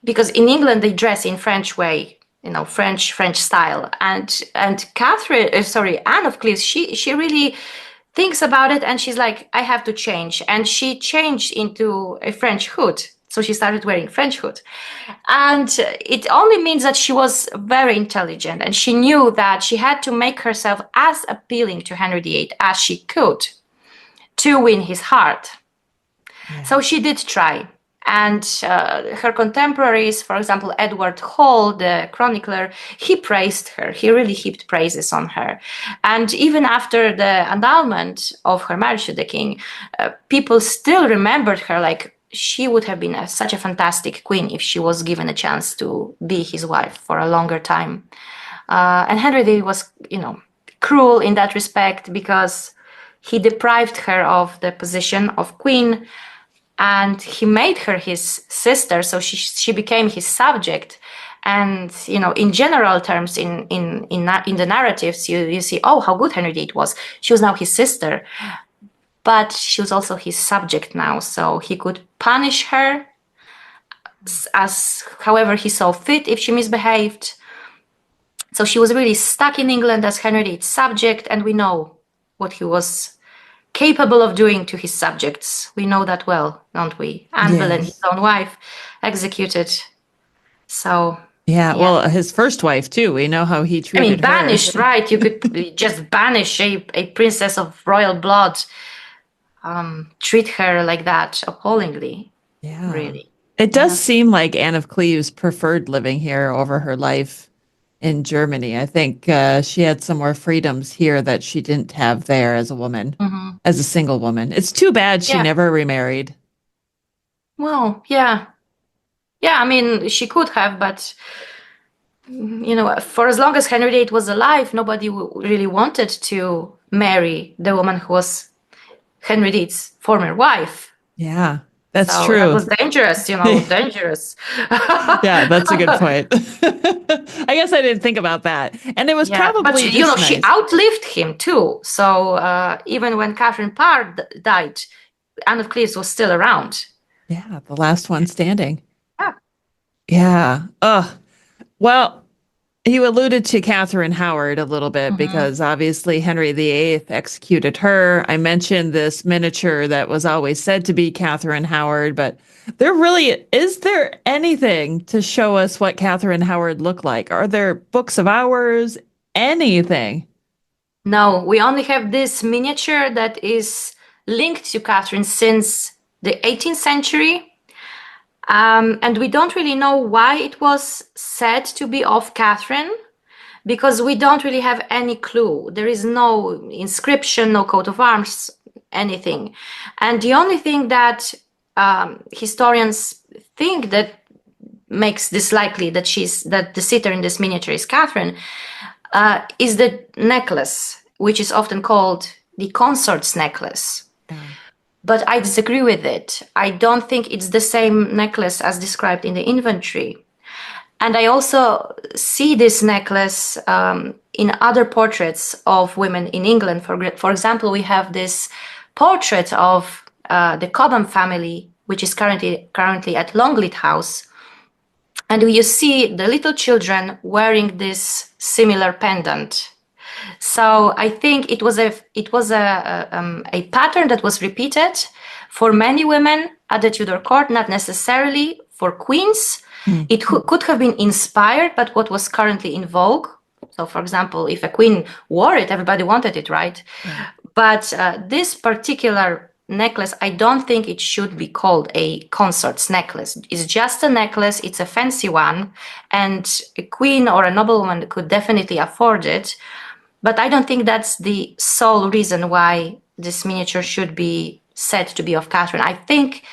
because in England, they dress in French way, French style. And Anne of Cleves, she really thinks about it, and she's like, I have to change. And she changed into a French hood. So she started wearing French hood. And it only means that she was very intelligent, and she knew that she had to make herself as appealing to Henry VIII as she could to win his heart. Yeah. So she did try. And her contemporaries, for example, Edward Hall, the chronicler, he praised her. He really heaped praises on her. And even after the annulment of her marriage to the king, people still remembered her like she would have been such a fantastic queen if she was given a chance to be his wife for a longer time. And Henry VIII was, cruel in that respect because he deprived her of the position of queen, and he made her his sister, so she became his subject. And in general terms, in the narratives, you see, oh, how good Henry VIII was. She was now his sister, but she was also his subject now, so he could punish her as however he saw fit if she misbehaved. So she was really stuck in England as Henry VIII's subject, and we know what he was capable of doing to his subjects. We know that well, don't we? Anne Boleyn, his own wife, executed. So yeah, well, his first wife too. We know how he treated banished, her. right? You could just banish a princess of royal blood, treat her like that appallingly. Yeah, really. It does seem like Anne of Cleves preferred living here over her life in Germany. I think she had some more freedoms here that she didn't have there as a woman, as a single woman. It's too bad she never remarried. Well, yeah. Yeah, I mean, she could have, but, for as long as Henry VIII was alive, nobody really wanted to marry the woman who was Henry VIII's former wife. Yeah. That's true. That was dangerous, dangerous. Yeah, that's a good point. I guess I didn't think about that. And it was probably but, she outlived him too. So even when Katherine Parr died, Anne of Cleves was still around. Yeah, the last one standing. Yeah. Yeah. Well, you alluded to Katherine Howard a little bit because obviously Henry VIII executed her. I mentioned this miniature that was always said to be Katherine Howard, but is there anything to show us what Katherine Howard looked like? Are there books of hours? Anything? No, we only have this miniature that is linked to Catherine since the 18th century. And we don't really know why it was said to be of Catherine, because we don't really have any clue. There is no inscription, no coat of arms, anything. And the only thing that historians think that makes this likely that the sitter in this miniature is Catherine is the necklace, which is often called the consort's necklace. But I disagree with it. I don't think it's the same necklace as described in the inventory. And I also see this necklace in other portraits of women in England. For example, we have this portrait of the Cobham family, which is currently at Longleat House. And you see the little children wearing this similar pendant. So I think it was a pattern that was repeated for many women at the Tudor court, not necessarily for queens. It could have been inspired by what was currently in vogue. So, for example, if a queen wore it, everybody wanted it, right? But this particular necklace, I don't think it should be called a consort's necklace. It's just a necklace. It's a fancy one, and a queen or a noblewoman could definitely afford it. But I don't think that's the sole reason why this miniature should be said to be of Catherine. I think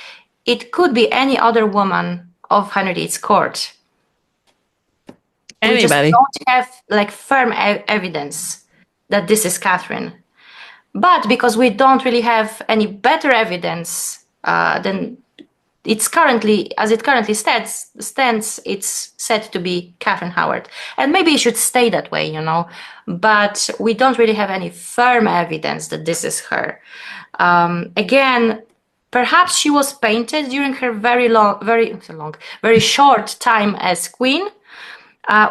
it could be any other woman of Henry VIII's court. Anybody. We just don't have firm evidence that this is Catherine. But because we don't really have any better evidence than it currently stands, it's said to be Katherine Howard. And maybe it should stay that way, but we don't really have any firm evidence that this is her. Again, perhaps she was painted during her very short time as queen.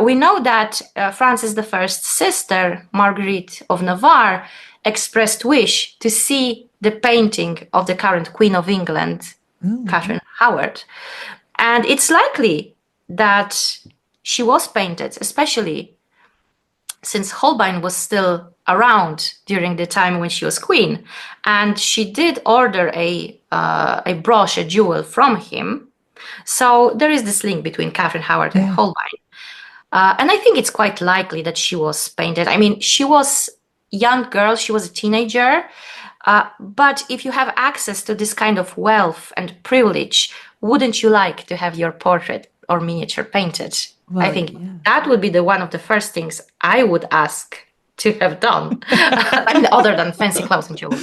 We know that Francis I's sister, Margaret of Navarre, expressed wish to see the painting of the current Queen of England, Katherine Howard. And it's likely that she was painted, especially since Holbein was still around during the time when she was queen. And she did order a brooch, a jewel from him. So there is this link between Katherine Howard and Holbein. And I think it's quite likely that she was painted. I mean, she was a young girl, she was a teenager. But if you have access to this kind of wealth and privilege, wouldn't you like to have your portrait or miniature painted? Well, I think that would be one of the first things I would ask to have done, I mean, other than fancy clothes and jewels.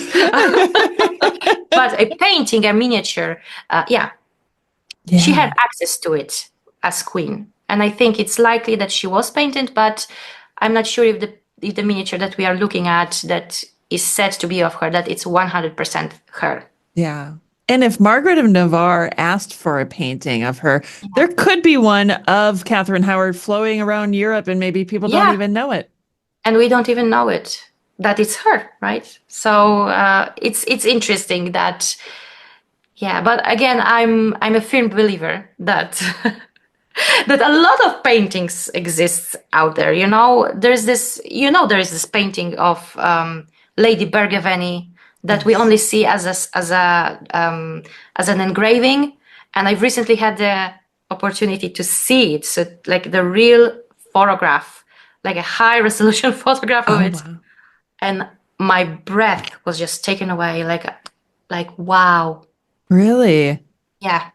But a painting, a miniature, she had access to it as queen. And I think it's likely that she was painted, but I'm not sure if the miniature that we are looking at that is said to be of her, that it's 100% her. Yeah. And if Margaret of Navarre asked for a painting of her, there could be one of Katherine Howard floating around Europe, and maybe people don't even know it. And we don't even know it, that it's her, right? So it's interesting that, but again, I'm a firm believer that that a lot of paintings exist out there. There is this painting of Lady Bergeveni that we only see as an engraving, and I've recently had the opportunity to see it. So, like the real photograph, like a high resolution photograph of it, wow. And my breath was just taken away. Like wow. Really? Yeah.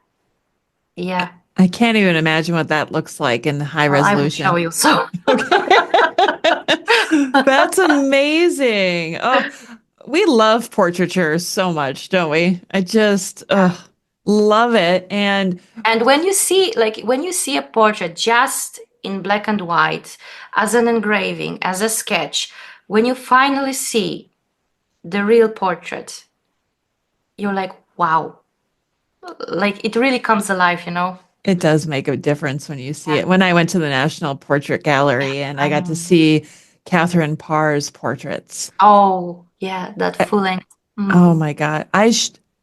I can't even imagine what that looks like in high resolution. I will show you. That's amazing. Oh, we love portraiture so much, don't we? I just love it. And when you see a portrait just in black and white, as an engraving, as a sketch, when you finally see the real portrait, you're like, wow. Like it really comes alive, It does make a difference when you see it. When I went to the National Portrait Gallery and I got to see Katherine Parr's portraits. Oh, yeah, that full length. Oh my God.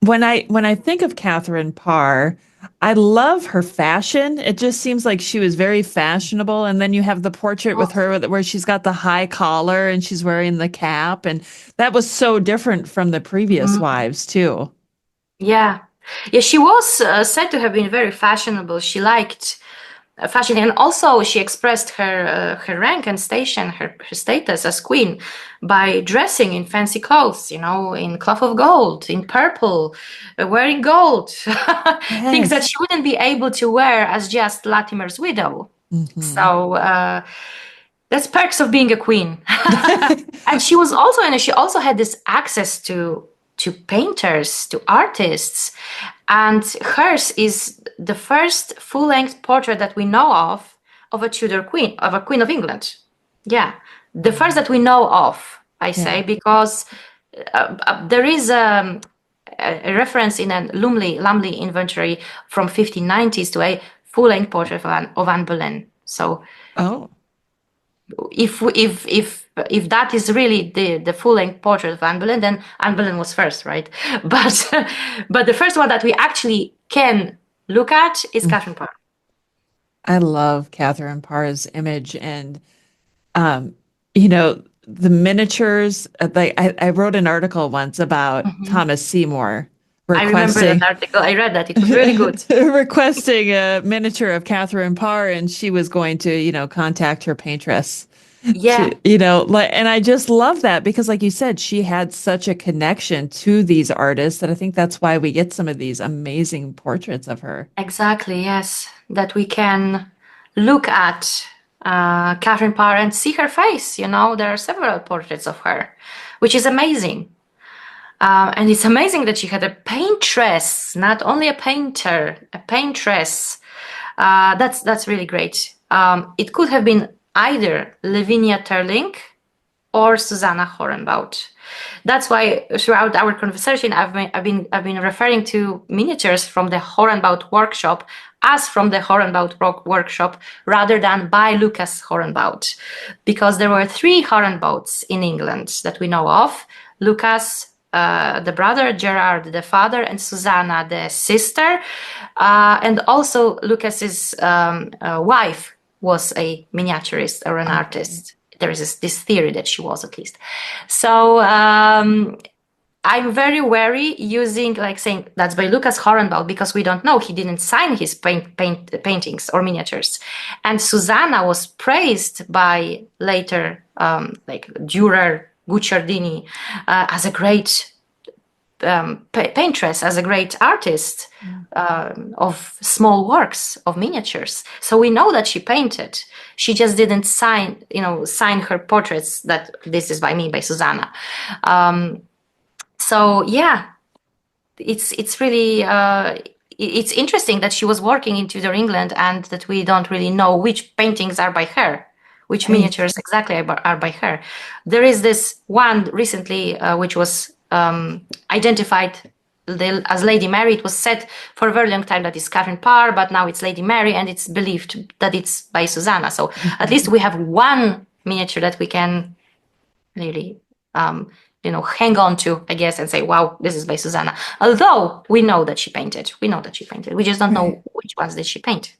When I think of Katherine Parr, I love her fashion. It just seems like she was very fashionable. And then you have the portrait with her where she's got the high collar and she's wearing the cap. And that was so different from the previous wives too. Yeah. Yeah, she was said to have been very fashionable. She liked fashion, and also she expressed her rank and station, her status as queen by dressing in fancy clothes, in cloth of gold, in purple, wearing gold, things that she wouldn't be able to wear as just Latimer's widow. Mm-hmm. So that's perks of being a queen. And she also had this access to painters, to artists, and hers is the first full-length portrait that we know of a Tudor queen, of a Queen of England. Yeah, the first that we know of, I say, because there is a reference in a Lumley inventory from 1590s to a full-length portrait of Anne Boleyn. So, if that is really the full-length portrait of Anne Boleyn, then Anne Boleyn was first, right? But the first one that we actually can look at is Katherine Parr. I love Katherine Parr's image, and the miniatures. I wrote an article once about Thomas Seymour. I remember that article. I read that. It was really good. Requesting a miniature of Katherine Parr, and she was going to, contact her paintress. Yeah. And I just love that because, like you said, she had such a connection to these artists that I think that's why we get some of these amazing portraits of her. Exactly. Yes. That we can look at Katherine Parr and see her face. There are several portraits of her, which is amazing. And it's amazing that she had a paintress, not only a painter, a paintress. That's really great. It could have been either Lavinia Terling or Susanna Hornbout. That's why throughout our conversation, I've been referring to miniatures from the Hornbout workshop as from the Hornbout workshop rather than by Lucas Hornbout, because there were 3 Hornbouts in England that we know of: Lucas, the brother, Gerard, the father, and Susanna, the sister, and also Lucas's wife was a miniaturist or an artist. There is this theory that she was, at least. So I'm very wary using, like, saying that's by Lucas Hornbout, because we don't know. He didn't sign his paintings or miniatures. And Susanna was praised by later, like Dürer, Guicciardini, as a great paintress, as a great artist of small works, of miniatures. So we know that she painted. She just didn't sign her portraits that this is by me, by Susanna. So yeah, it's really it's interesting that she was working in Tudor England and that we don't really know which paintings are by her, which miniatures exactly are by her. There is this one recently which was identified as Lady Mary. It was said for a very long time that it's Katherine Parr, but now it's Lady Mary, and it's believed that it's by Susanna. So at least we have one miniature that we can really hang on to, I guess, and say, wow, this is by Susanna. Although we know that she painted. We just don't know which ones did she paint.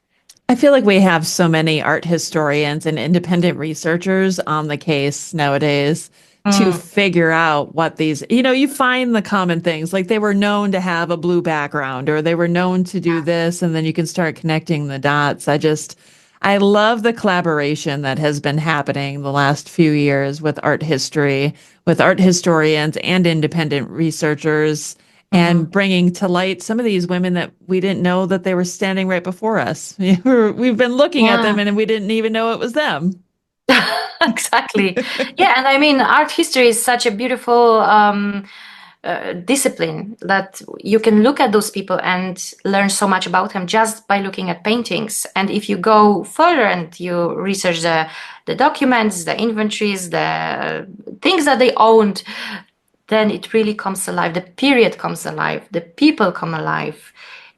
I feel like we have so many art historians and independent researchers on the case nowadays to figure out what these, you find the common things, like they were known to have a blue background or they were known to do this, and then you can start connecting the dots. I love the collaboration that has been happening the last few years with art history, with art historians and independent researchers, and bringing to light some of these women that we didn't know that they were standing right before us. We've been looking at them and we didn't even know it was them. Exactly. Yeah, and I mean, art history is such a beautiful discipline that you can look at those people and learn so much about them just by looking at paintings. And if you go further and you research the documents, the inventories, the things that they owned, then it really comes alive. The period comes alive. The people come alive.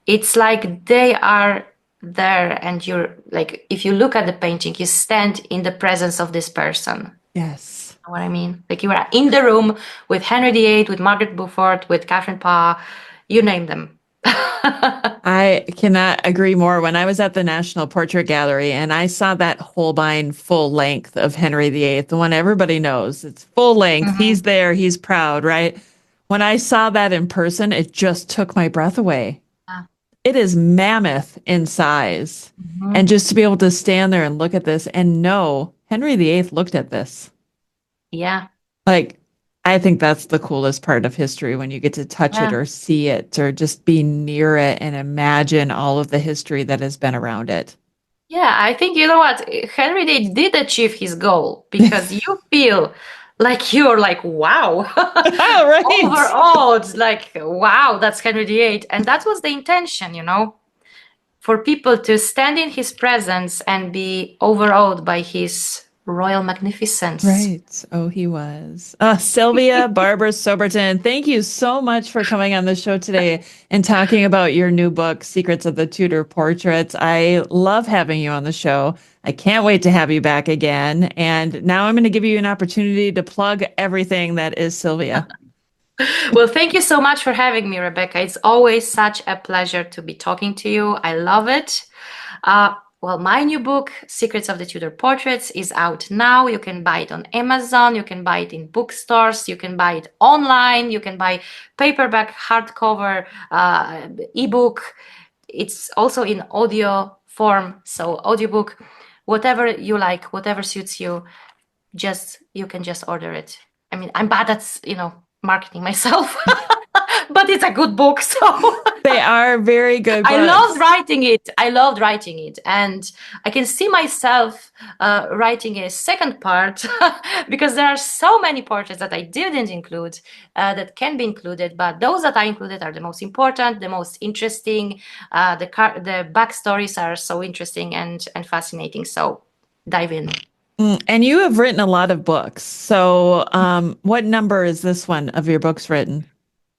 It's like they are there, and you're like, if you look at the painting, you stand in the presence of this person. Yes. You know what I mean? Like, you are in the room with Henry VIII, with Margaret Beaufort, with Katherine Parr, you name them. I cannot agree more. When I was at the National Portrait Gallery and I saw that Holbein full length of Henry VIII, the one everybody knows, it's full length. He's there. He's proud, right? When I saw that in person, it just took my breath away. It is mammoth in size. And just to be able to stand there and look at this and know Henry VIII looked at this. Yeah. Like, I think that's the coolest part of history, when you get to touch it or see it or just be near it and imagine all of the history that has been around it. Yeah, I think, you know what, Henry VIII did achieve his goal, because you feel like you're like, wow, Right. overawed, like, wow, that's Henry VIII. And that was the intention, for people to stand in his presence and be overawed by his royal magnificence. Right. Oh, he was. Sylvia Barbara Soberton, thank you so much for coming on the show today and talking about your new book, Secrets of the Tudor Portraits. I love having you on the show. I can't wait to have you back again. And now I'm going to give you an opportunity to plug everything that is Sylvia. Well, thank you so much for having me, Rebecca. It's always such a pleasure to be talking to you. I love it. Well, my new book, Secrets of the Tudor Portraits, is out now. You can buy it on Amazon. You can buy it in bookstores. You can buy it online. You can buy paperback, hardcover, ebook. It's also in audio form, so audiobook, whatever you like, whatever suits you, you can just order it. I mean, I'm bad at, marketing myself, but it's a good book, so They are very good books. I loved writing it. And I can see myself writing a second part because there are so many portraits that I didn't include that can be included. But those that I included are the most important, the most interesting. The backstories are so interesting and fascinating. So dive in. And you have written a lot of books. So what number is this one of your books written?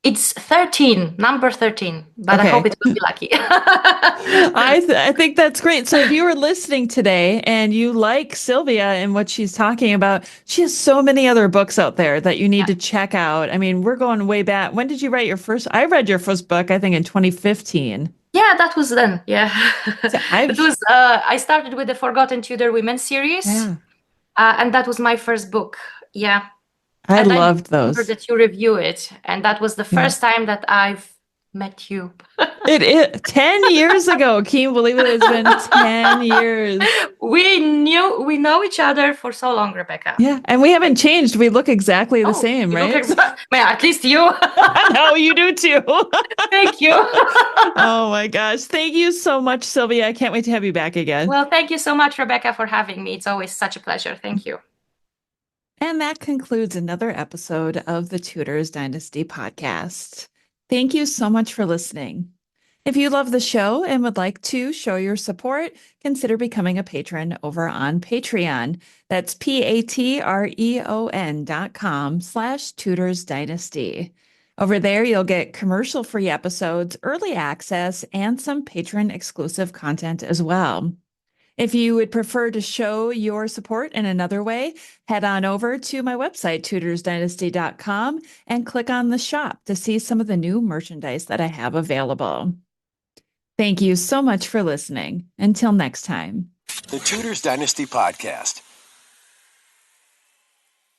It's 13, number 13, but Okay. I hope it will be lucky. I think that's great. So if you were listening today and you like Sylvia and what she's talking about, she has so many other books out there that you need to check out. I mean, we're going way back. When did you write your first? I read your first book, I think in 2015. Yeah, that was then. Yeah. So I started with the Forgotten Tudor Women series. Yeah. And that was my first book. Yeah. I And loved I remember those. that you review it. And that was the first time that I've met you. It is 10 years ago. Can you believe it? It's been 10 years. We know each other for so long, Rebecca. Yeah. And we haven't changed. We look exactly the same, you right? Well, at least you. No, you do too. Thank you. Oh my gosh. Thank you so much, Sylvia. I can't wait to have you back again. Well, thank you so much, Rebecca, for having me. It's always such a pleasure. Thank you. And that concludes another episode of the Tudors Dynasty podcast. Thank you so much for listening. If you love the show and would like to show your support, consider becoming a patron over on Patreon. That's patreon.com/Tudors Dynasty. Over there, you'll get commercial-free episodes, early access, and some patron-exclusive content as well. If you would prefer to show your support in another way, head on over to my website, tudorsdynasty.com, and click on the shop to see some of the new merchandise that I have available. Thank you so much for listening. Until next time. The Tudors Dynasty Podcast.